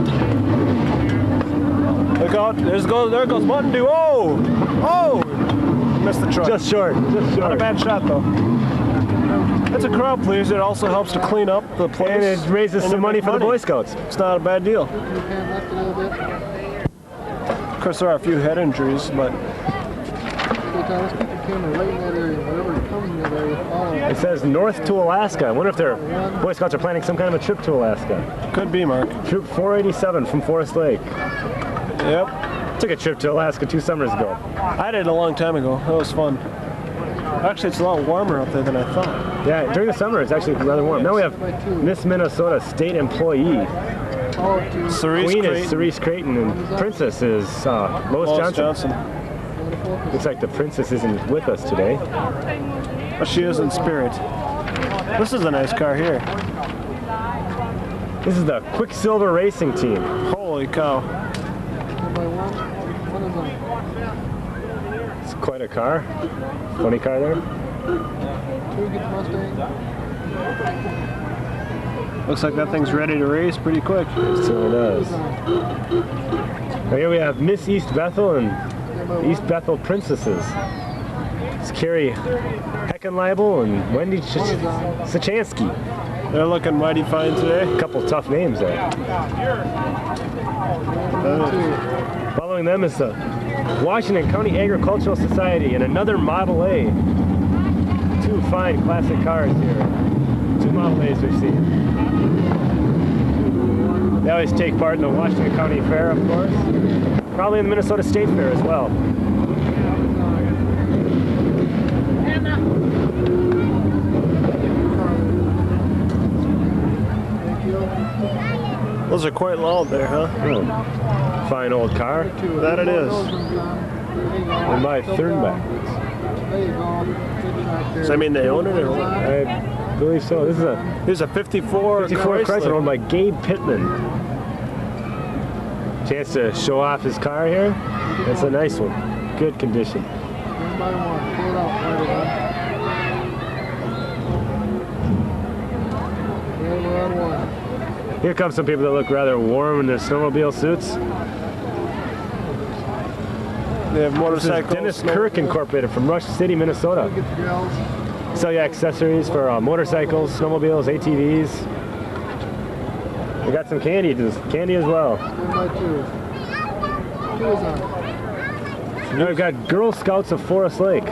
Look out. There goes Mountain Dew. Oh! Oh! Missed the truck. Just short. Just Not a short. bad shot, though. It's a crowd pleaser. It also helps to clean up the place. And it raises And some you money make for the Boy Scouts. It's not a bad deal. Can you pan left a little bit? Of course, there are a few head injuries, but Okay, Tom, let's keep the camera right in that area. Whatever comes in that area, follow. It says north to Alaska. I wonder if their Boy Scouts are planning some kind of a trip to Alaska. could be, Mark. Troop 487 from Forest Lake. Yep. Took a trip to Alaska 2 summers ago. I did a long time ago. That was fun. Actually, it's a lot warmer up there than I thought. Yeah, during the summer it's actually rather warm. Now we have Miss Minnesota state employee. Follow to Cerise Queen Creighton. is Cerise Creighton and Princess is Lois Lois Johnson. focus. Looks like the Princess isn't with us today. But she is in spirit. This is a nice car here. This is the Quicksilver Racing Team. Holy cow. Stand by 1. 1 is on. It's quite a car. Funny car there. 2 gets Mustang. Looks like that thing's ready to race pretty quick. It certainly does. Now here we have Miss East Bethel and East Bethel Princesses. It's Carrie Heckenleibel and Wendy Sachansky. They're looking mighty fine today. A couple tough names there. Following them is the Washington County Agricultural Society and another Model A. 2 fine classic cars here. 2 Model A's we've seen. They always take part in the Washington County Fair, of course. Probably in the Minnesota State Fair as well. Those are quite loud there, huh? Fine old car. That it is. And by third backwards. There you go. Good shot there. Does that mean they own it or what? I believe so. This is a Here's a 54 54 Chrysler Chrysler. owned by Gabe Pittman. Chance to show off his car here. That's a nice one. Good condition. 1 by 1. Pull it out. Right away. We're on 1. Here come some people that look rather warm in their snowmobile suits. They have This is motorcycles. Dennis Kirk Incorporated from Rush City, Minnesota. Get the gals. Sell you accessories for motorcycles, snowmobiles, ATVs. We got some candy as well. Stand by 2. 2 is on. Now we've got Girl Scouts of Forest Lake.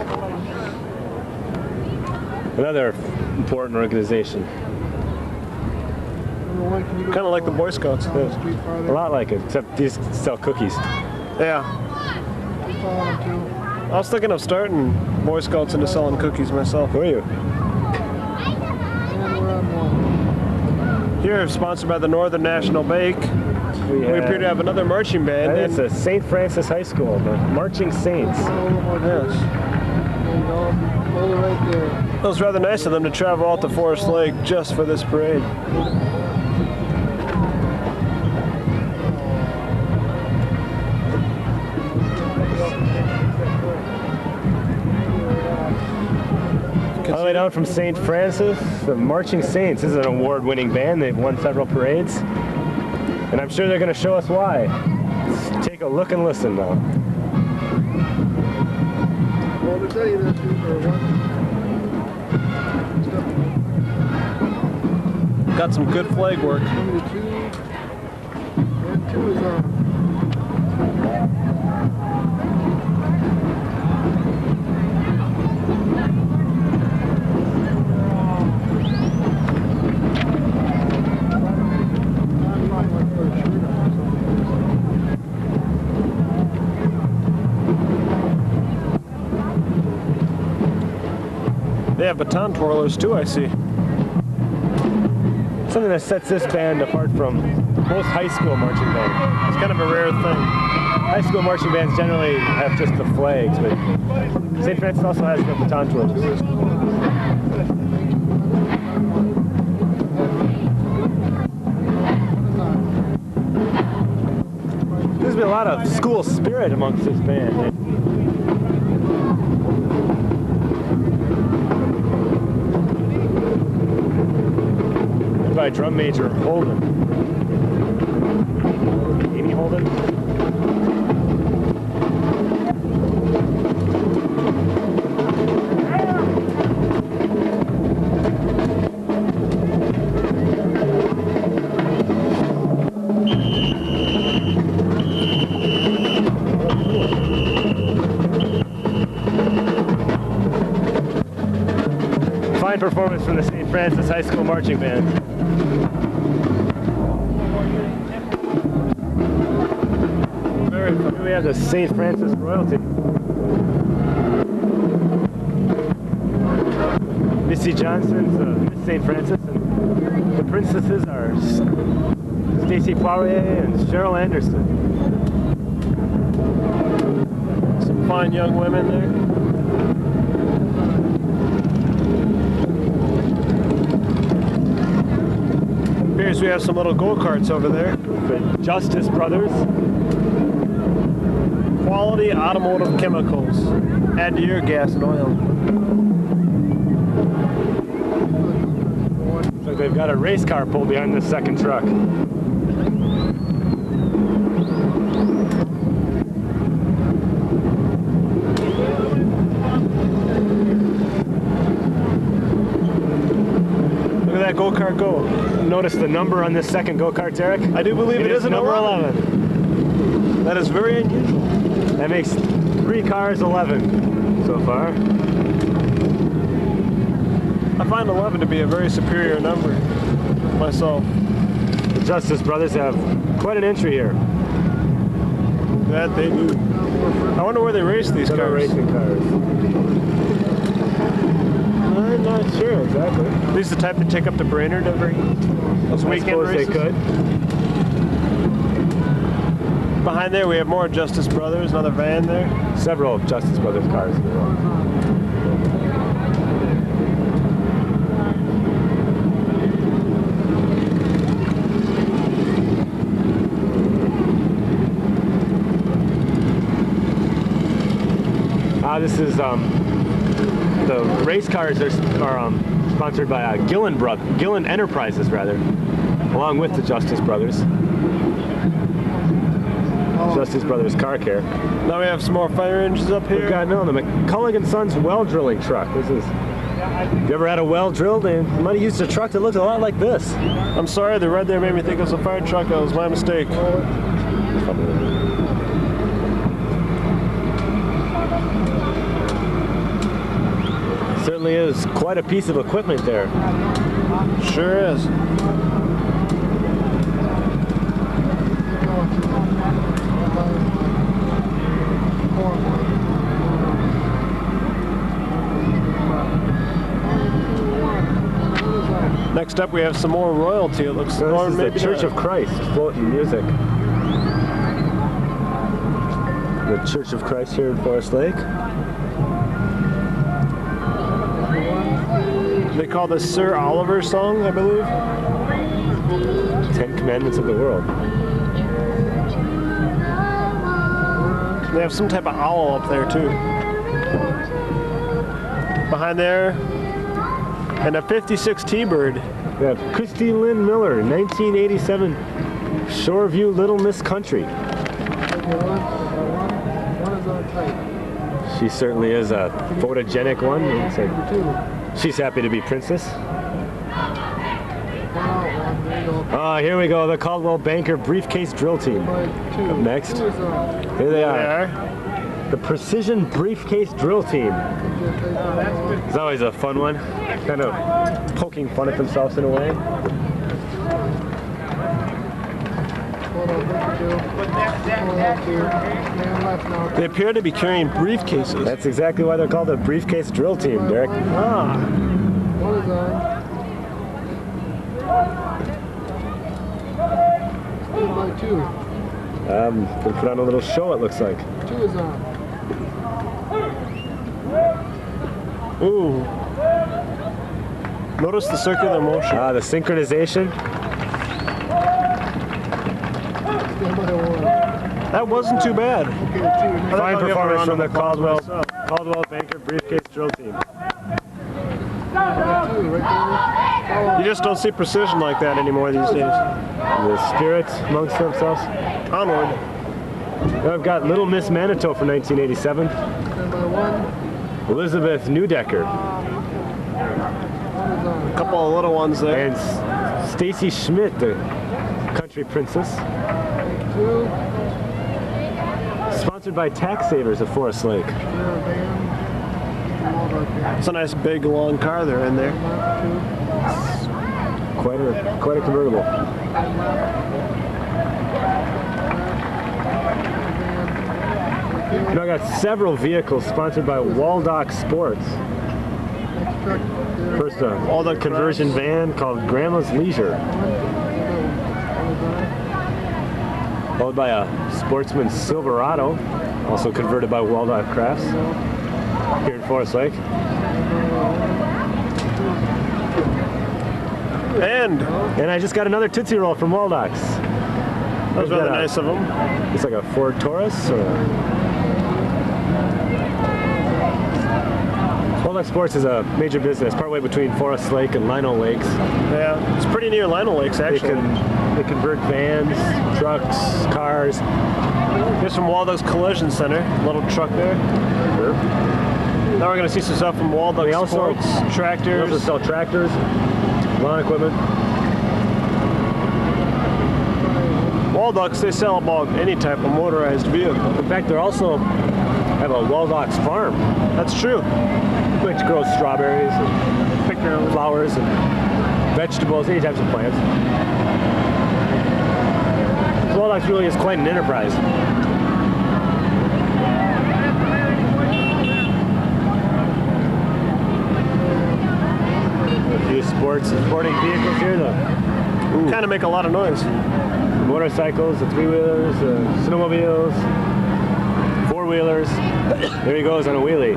Another important organization. Kind of like the Boy Scouts. A lot like it, except these sell cookies. Yeah. I was thinking of starting Boy Scouts into selling cookies myself. Who are you? Here, sponsored by the Northern National Bake, we appear to have another marching band. It's a St. Francis High School, the Marching Saints. Yes. It was rather nice of them to travel out to Forest Lake just for this parade. All the way down from St. Francis, the Marching Saints. This is an award-winning band. They've won several parades. And I'm sure they're going to show us why. Let's take a look and listen now. Well, they tell you that too for one. Got some good flag work. 22. And 2 is on. They have baton twirlers too, I see. Something that sets this band apart from most high school marching bands. It's kind of a rare thing. High school marching bands generally have just the flags, but St. Francis also has the baton twirlers. There's been a lot of school spirit amongst this band. By drum major Holden. Amy Holden. Fine performance from the St. Francis High School Marching Band. Here we have the St. Francis royalty. Missy Johnson's Miss St. Francis, and the princesses are Stacy Poirier and Cheryl Anderson. Some fine young women there. Here's we have some little go-karts over there. The Justice Brothers. Quality automotive chemicals. Add to your gas and oil. Looks like they've got a race car pulled behind this second truck. Look at that go-kart go. Notice the number on this second go-kart, Derek? I do believe it is number 11. That is very unusual. That makes 3 cars 11 so far. I find 11 to be a very superior number myself. The Justice Brothers have quite an entry here. That they do. I wonder where they race these They're cars. racing cars. I'm not sure exactly. These are the type that take up to Brainerd every those I weekend suppose races. they could. Behind there we have more Justice Brothers, another van there. Several Justice Brothers cars. This is the race cars are sponsored by Gillen Enterprises, rather, along with the Justice Brothers. Justice Brothers Car Care. Now we have some more fire engines up here. We've got the McCulloch & Sons well drilling truck. This is. You ever had a well drilled? And you might have used a truck that looked a lot like this. I'm sorry, the red there made me think it was a fire truck. That was my mistake. certainly is quite a piece of equipment there. Sure is. Next up, we have some more royalty. It looks So like this is the Church of Christ floating music. The Church of Christ here in Forest Lake. They call this Sir Oliver song, I believe. 10 Commandments of the World. They have some type of owl up there too. Behind there, and a 56 T-Bird. We have Christy Lynn Miller, 1987, Shoreview, Little Miss Country. She certainly is a photogenic one. It's like she's happy to be princess. Here we go, the Caldwell Banker Briefcase Drill Team. Up next, here they are. The Precision Briefcase Drill Team. It's always a fun one, kind of poking fun at themselves in a way. They appear to be carrying briefcases. That's exactly why they're called the Briefcase Drill Team, Derek. Gonna put on a little show, it looks like. 2 is on. Ooh. Notice the circular motion. The synchronization. That wasn't too bad. Fine performance from the Caldwell Banker Briefcase Drill Team. You just don't see precision like that anymore these days. The spirits amongst themselves. Onward. I've got Little Miss Manitou from 1987. Elizabeth Newdecker. A couple of little ones there. And Stacy Schmidt, the country princess. Sponsored by Tax Savers of Forest Lake. It's a nice big long car there in there. Quite a convertible. I got several vehicles sponsored by Waldock Sports. First, all the conversion van called Grandma's Leisure. Followed by a Sportsman Silverado, also converted by Waldock Crafts here in Forest Lake. And I just got another Tootsie Roll from Waldocks. that was really nice of them. It's like a Ford Taurus or Waldock Sports is a major business partway between Forest Lake and Lino Lakes. Yeah, it's pretty near Lino Lakes actually. They convert vans, trucks, cars. Here's from Waldock's Collision Center, little truck there. Sure. Now we're going to see some stuff from Waldock Sports, They tractors. also sell tractors, lawn equipment. Waldock's, they sell about any type of motorized vehicle. In fact, they also have a Waldock's farm, That's true. which grows strawberries and Pick your own. flowers and vegetables, any types of plants. So Waldock's really is quite an enterprise. A few sporting vehicles here, the Kind of make a lot of noise. motorcycles, the three-wheelers, the snowmobiles, four-wheelers. There he goes on a wheelie.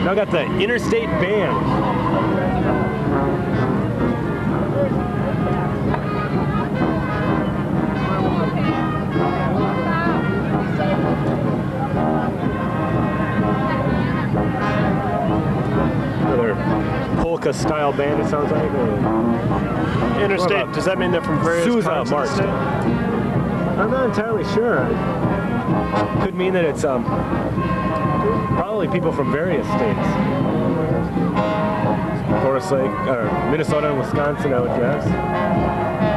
Now got the Interstate Band. Another polka-style band, it sounds like. Interstate, does that mean they're from various Sousa parts of the March. state? I'm not entirely sure. Could mean that it's probably people from various states. Forest Lake, or Minnesota and Wisconsin, I would guess.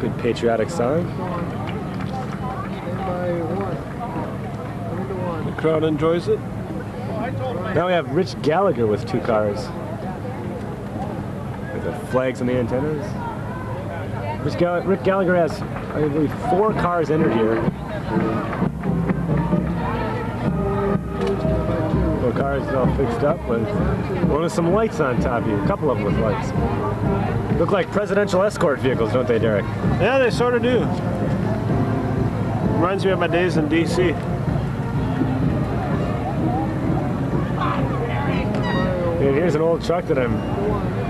Good patriotic song. Stand by one. 3 to 1. The crowd enjoys it. Now we have Rich Gallagher with 2 cars. With the flags on the antennas. Rick Gallagher has, I believe, 4 cars entered here. 4 cars all fixed up with one with some lights on top of you. A couple of them with lights. Look like presidential escort vehicles, don't they, Derek? Yeah, they sort of do. Reminds me of my days in D.C. And here's an old truck that I'm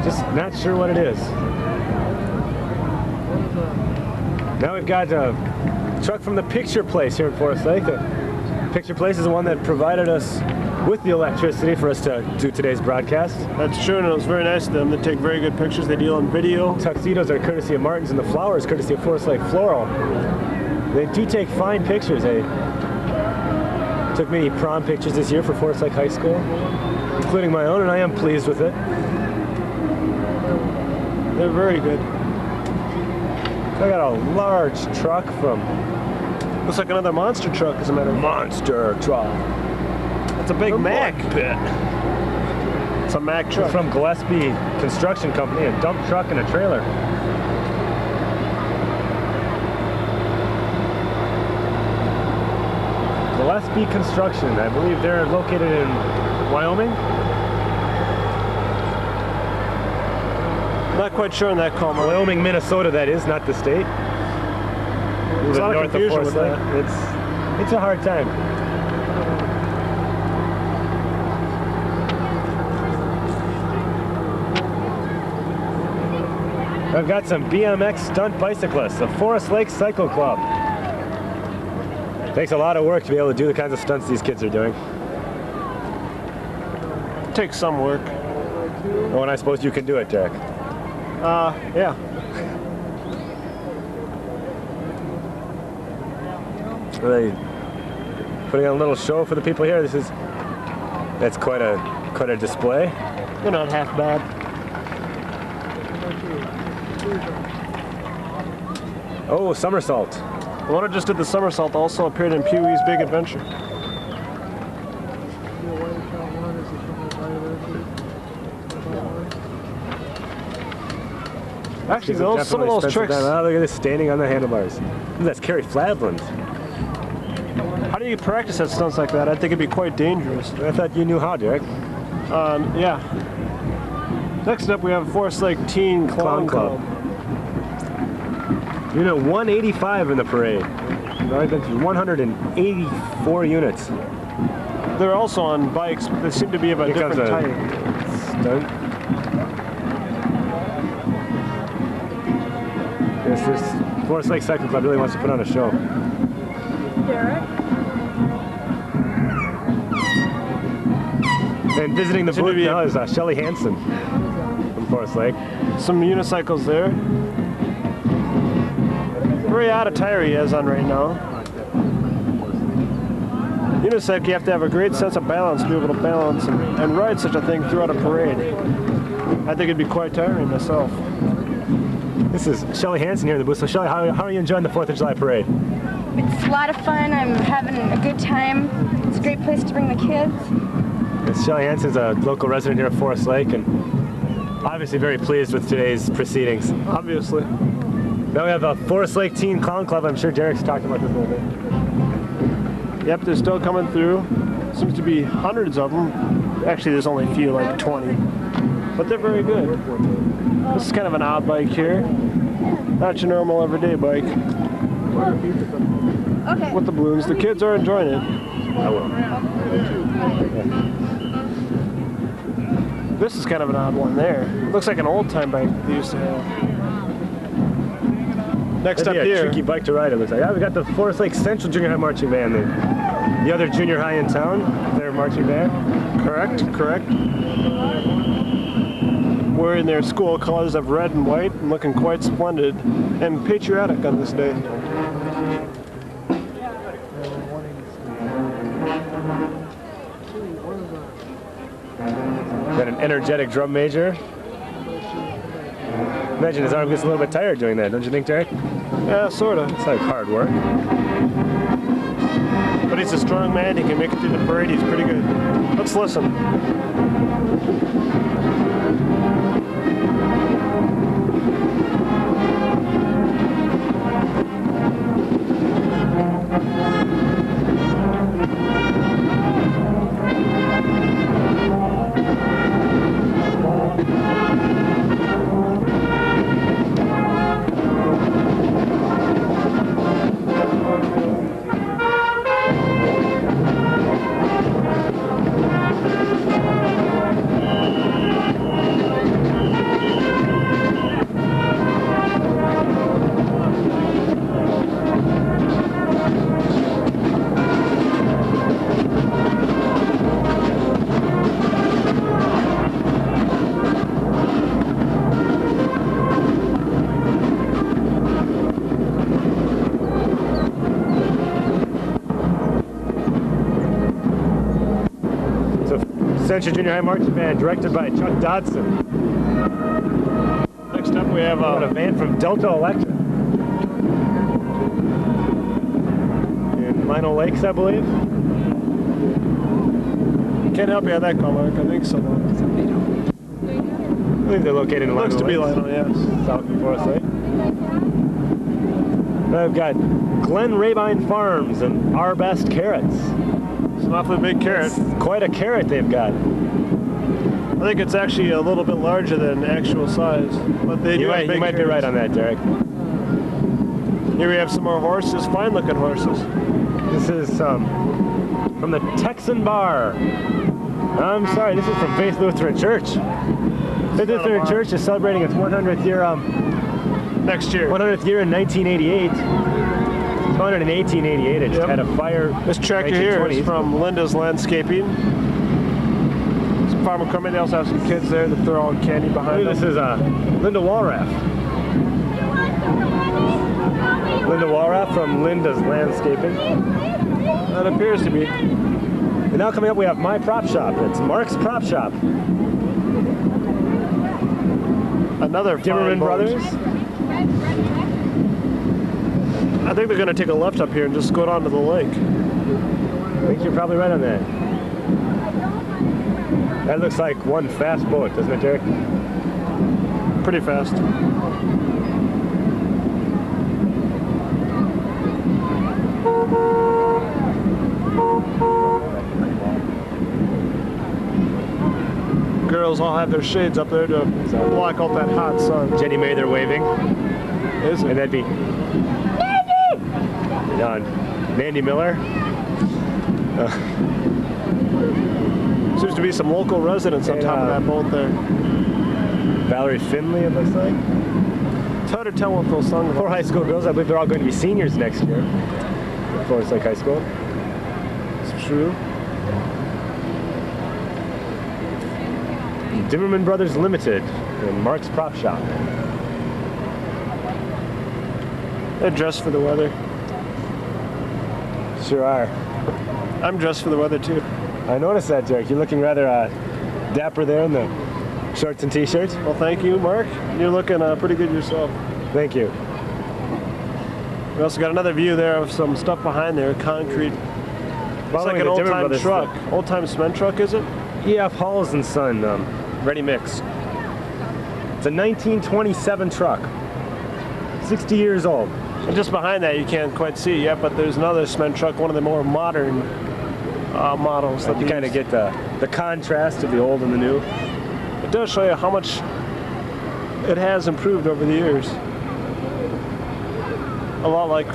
just not sure what it is. Now we've got a truck from the Picture Place here in Forest Lake. The Picture Place is the one that provided us with the electricity for us to do today's broadcast. That's true, and it was very nice of them. They take very good pictures. They deal in video. Tuxedos are courtesy of Martin's, and the flowers courtesy of Forest Lake Floral. They do take fine pictures. They took many prom pictures this year for Forest Lake High School, including my own, and I am pleased with it. They're very good. I got a large truck from... Looks like another monster truck, as a matter of fact. Monster truck. It's a big Mack. It's a Mack truck. It's from Gillespie Construction Company, a dump truck and a trailer. Gillespie Construction, I believe they're located in Wyoming. Not quite sure on that call, Mark. Wyoming, Minnesota, that is, not the state. There's a lot of confusion with that. It's a hard time. I've got some BMX stunt bicyclists, the Forest Lake Cycle Club. Takes a lot of work to be able to do the kinds of stunts these kids are doing. It takes some work. Oh, and I suppose you can do it, Derek. Yeah. Are they putting on a little show for the people here? That's quite a display. They're not half bad. Oh, somersault. The one who just did the somersault also appeared in Pee-wee's Big Adventure. Actually, some of those tricks. Oh, look at this standing on the handlebars. That's Kerry Fladland. How do you practice at stunts like that? I think it'd be quite dangerous. I thought you knew how, Derek. Yeah. Next up, we have Forest Lake Teen Clown Club. Unit 185 in the parade. I've been through 184 units. They're also on bikes, but they seem to be of a different type. Stunt. This Forest Lake Cycle Club really wants to put on a show. Derek? And visiting the booth now is Shelly Hansen from Forest Lake. Some unicycles there. Very odd attire he has on right now. Unicycle, you have to have a great sense of balance to be able to balance and ride such a thing throughout a parade. I think it'd be quite tiring myself. This is Shelly Hansen here in the booth. So Shelly, how are you enjoying the 4th of July parade? It's a lot of fun. I'm having a good time. It's a great place to bring the kids. Shelly Hansen's a local resident here at Forest Lake and obviously very pleased with today's proceedings. Obviously. Now we have a Forest Lake Teen Clown Club. I'm sure Derek's talked about this a little bit. Yep, they're still coming through. Seems to be hundreds of them. Actually, there's only a few, like 20. But they're very good. This is kind of an odd bike here. Not your normal everyday bike. Okay. With the balloons. The kids are enjoying it. I will. This is kind of an odd one there. Looks like an old-time bike they used to have. Next up That'd be a here. tricky bike to ride, it looks like. Yeah, we got the Forest Lake Central Junior High Marching Band. The other junior high in town, their marching band. Correct. Wearing their school colors of red and white and looking quite splendid and patriotic on this day. Got an energetic drum major. Imagine his arm gets a little bit tired doing that, don't you think, Derek? Yeah, sort of. It's like hard work. But he's a strong man. He can make it through the parade. He's pretty good. Let's listen. Central Junior High Marching Band, directed by Chuck Dodson. Next up we have a band from Delta Electric. In Lino Lakes, I believe. Can't help you on that call, Mark. I think so. I believe they're located in Lino Lakes. Looks to be Lino, yes. South of Forest Lake. I've got Glen Rabine Farms and Our Best Carrots. It's an awfully big carrot. It's quite a carrot they've got. I think it's actually a little bit larger than actual size, but they do have big You might be right on that, Derek. Here we have some more horses, fine-looking horses. This is from the Texan Bar. I'm sorry, this is from Faith Lutheran Church. Faith Lutheran Church is celebrating its 100th year next year. 100th year in 1988. 1888. It just had a fire. This tractor here is from Linda's Landscaping. Some farm equipment. They also have some kids there that throw out candy behind them. This is Linda Walraff. Linda Walraff from Linda's Landscaping. That appears to be. And now coming up, we have My Prop Shop. It's Mark's Prop Shop. Another Dimmerman Brothers. I think they're going to take a left up here and just go down to the lake. I think you're probably right on that. That looks like one fast boat, doesn't it, Derek? Pretty fast. Girls all have their shades up there to block out that hot sun. Jenny Mather waving. Is it? And that'd be Mandy Miller. Seems to be some local residents on top of that boat there. Valerie Finley, it looks like. It's hard to tell what those songs are. 4 high school girls. I believe they're all going to be seniors next year at Forest Lake High School. It's true. Dimmerman Brothers Limited and Mark's Prop Shop. They're dressed for the weather. Sure are. I'm dressed for the weather too. I noticed that, Derek. You're looking rather dapper there in the shorts and t-shirts. Well, thank you, Mark. You're looking pretty good yourself. Thank you. We also got another view there of some stuff behind there, concrete. It's like an old-time truck. Old-time cement truck, is it? E.F. Halls and Son, ready mix. It's a 1927 truck. 60 years old. And just behind that, you can't quite see it yet, but there's another cement truck, one of the more modern models. You kind of get the contrast of the old and the new. It does show you how much it has improved over the years. A lot like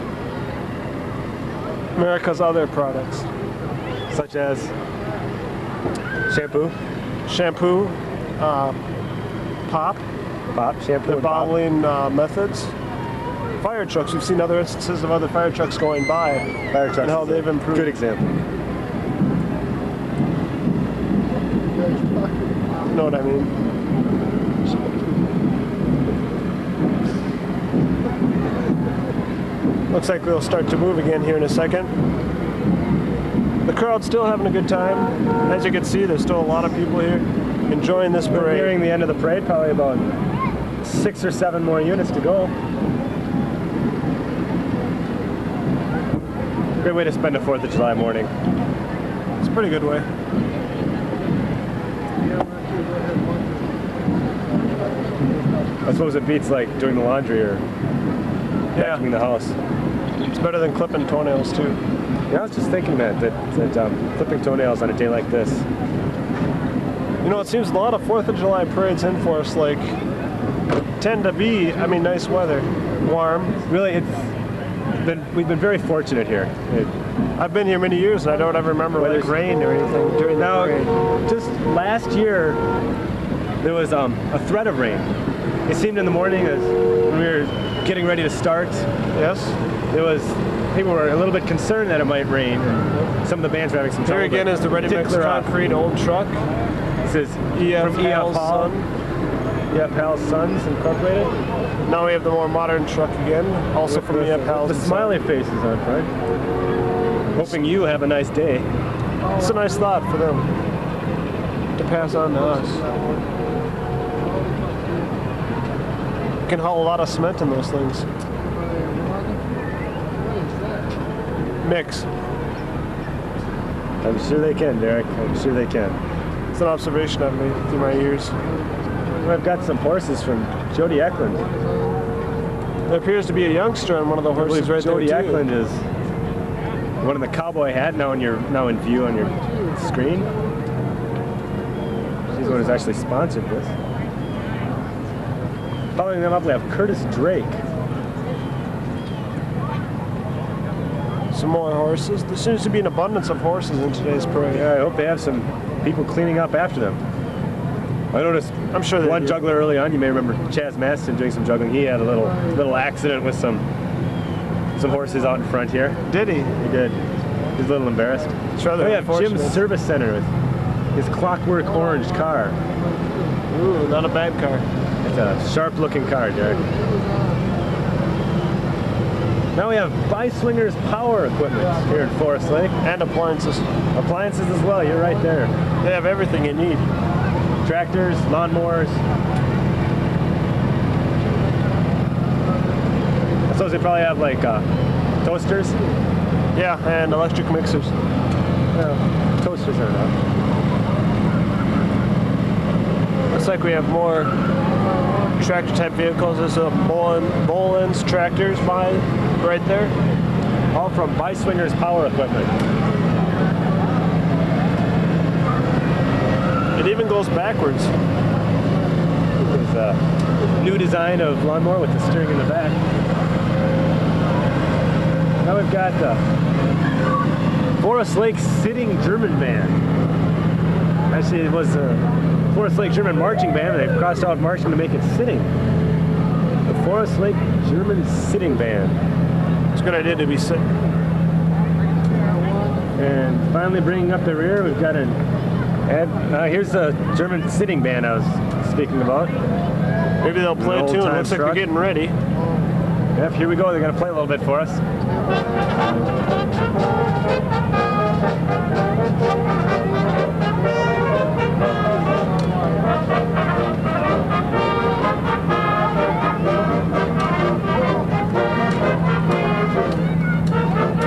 America's other products. Such as shampoo, pop, shampoo, the bottling methods. Fire trucks, we've seen other instances of other fire trucks going by. Fire trucks and how they've improved. Good example. You know what I mean? Looks like we'll start to move again here in a second. The crowd's still having a good time. As you can see, there's still a lot of people here enjoying this parade. We're nearing the end of the parade, probably about 6 or 7 more units to go. Great way to spend a 4th of July morning. It's a pretty good way. I suppose it beats like doing the laundry or vacuuming the house. It's better than clipping toenails too. Yeah, I was just thinking that clipping toenails on a day like this. You know, it seems a lot of 4th of July parades in Forest Lake tend to be, I mean, nice weather, warm. Really, we've been very fortunate here. I've been here many years and I don't ever remember like rain or anything during the parade. Just last year, there was a threat of rain. It seemed in the morning as when we were getting ready to start. Yes. People were a little bit concerned that it might rain. Some of the bands were having some trouble. Here again is the Ready Mix Concrete old truck. This is from E.F. Hall. E.F. Hall's Sons Incorporated. Now we have the more modern truck again, also from E.F. Hall's. The smiley faces on front. Hoping you have a nice day. It's a nice thought for them to pass on to us. You can haul a lot of cement in those things. Mix. I'm sure they can, Derek. I'm sure they can. It's an observation I've made through my years. I've got some horses from Jody Eklund. There appears to be a youngster on one of the horses right Jody there too. Eklund is one of the cowboy hat now in view on your screen. She's the one who's actually sponsored this. Following them up, we have Curtis Drake. Some more horses. There seems to be an abundance of horses in today's parade. Yeah, I hope they have some people cleaning up after them. I noticed. I'm sure they one do. juggler early on. You may remember Chaz Maston doing some juggling. He had a little accident with some horses out in front here. Did he? He did. He's a little embarrassed. It's rather We have Jim's unfortunate. Service Center with his clockwork orange car. Ooh, not a bad car. It's a sharp-looking car, Derek. Now we have Bi-Swingers power equipment here in Forest Lake. And appliances. Appliances as well, you're right there. They have everything you need. Tractors, lawnmowers. I suppose they probably have like toasters. Yeah, and electric mixers. Yeah, toasters are enough. Looks like we have more tractor-type vehicles. There's a Boland's tractors right there. All from Bi-Swingers power equipment. It even goes backwards. There's a new design of lawnmower with the steering in the back. Now we've got the Forest Lake sitting German band. Actually, it was a Forest Lake German marching band. They crossed out marching to make it sitting. The Forest Lake German sitting band. It's a good idea to be sitting. And finally bringing up the rear, we've got here's the German sitting band I was speaking about. Maybe they'll play a tune. It looks like they're getting ready. Yep, here we go. They're going to play a little bit for us.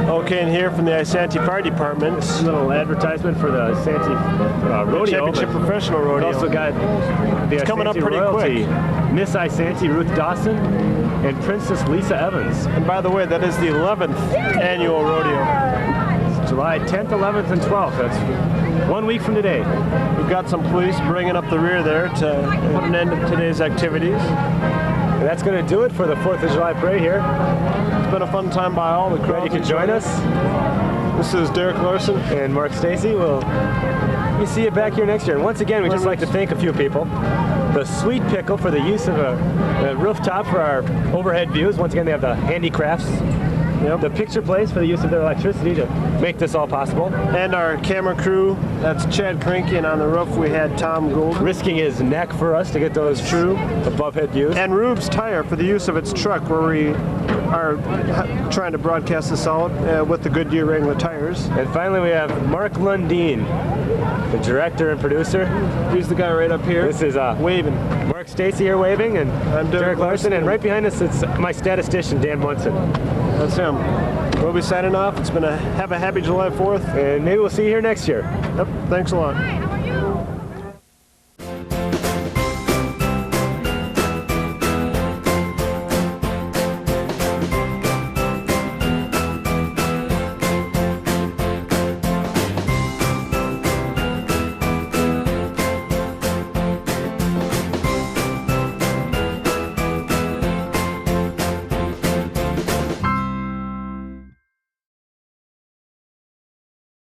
Okay, and here from the Isanti Fire Department. This is a little advertisement for the Isanti Rodeo. Championship Professional Rodeo. We also got the It's coming up Isanti pretty royalty. quick. Miss Isanti Ruth Dawson and Princess Lisa Evans. And by the way, that is the 11th annual rodeo. It's July 10th, 11th, and 12th. That's 1 week from today. We've got some police bringing up the rear there to put an end to today's activities. And that's going to do it for the 4th of July parade here. It's been a fun time by all. The crowd You can join us. This is Derek Larson and Mark Stacy. We'll see you back here next year. And once again, we'd just like to thank a few people. The Sweet Pickle for the use of a rooftop for our overhead views. Once again, they have the handicrafts. Yep. The Picture Place for the use of their electricity to make this all possible. And our camera crew, that's Chad Krinky, and on the roof we had Tom Gould. Risking his neck for us to get those true above head views. And Rube's Tire for the use of its truck, where we are trying to broadcast this out with the Goodyear Wrangler tires. And finally we have Mark Lundeen the director and producer. He's the guy right up here. This is waving. Mark Stacy here waving, and I'm Derek Larson, and right behind us it's my statistician, Dan Munson. That's him. We'll be signing off. It's been have a happy July 4th. And maybe we'll see you here next year. Yep, thanks a lot.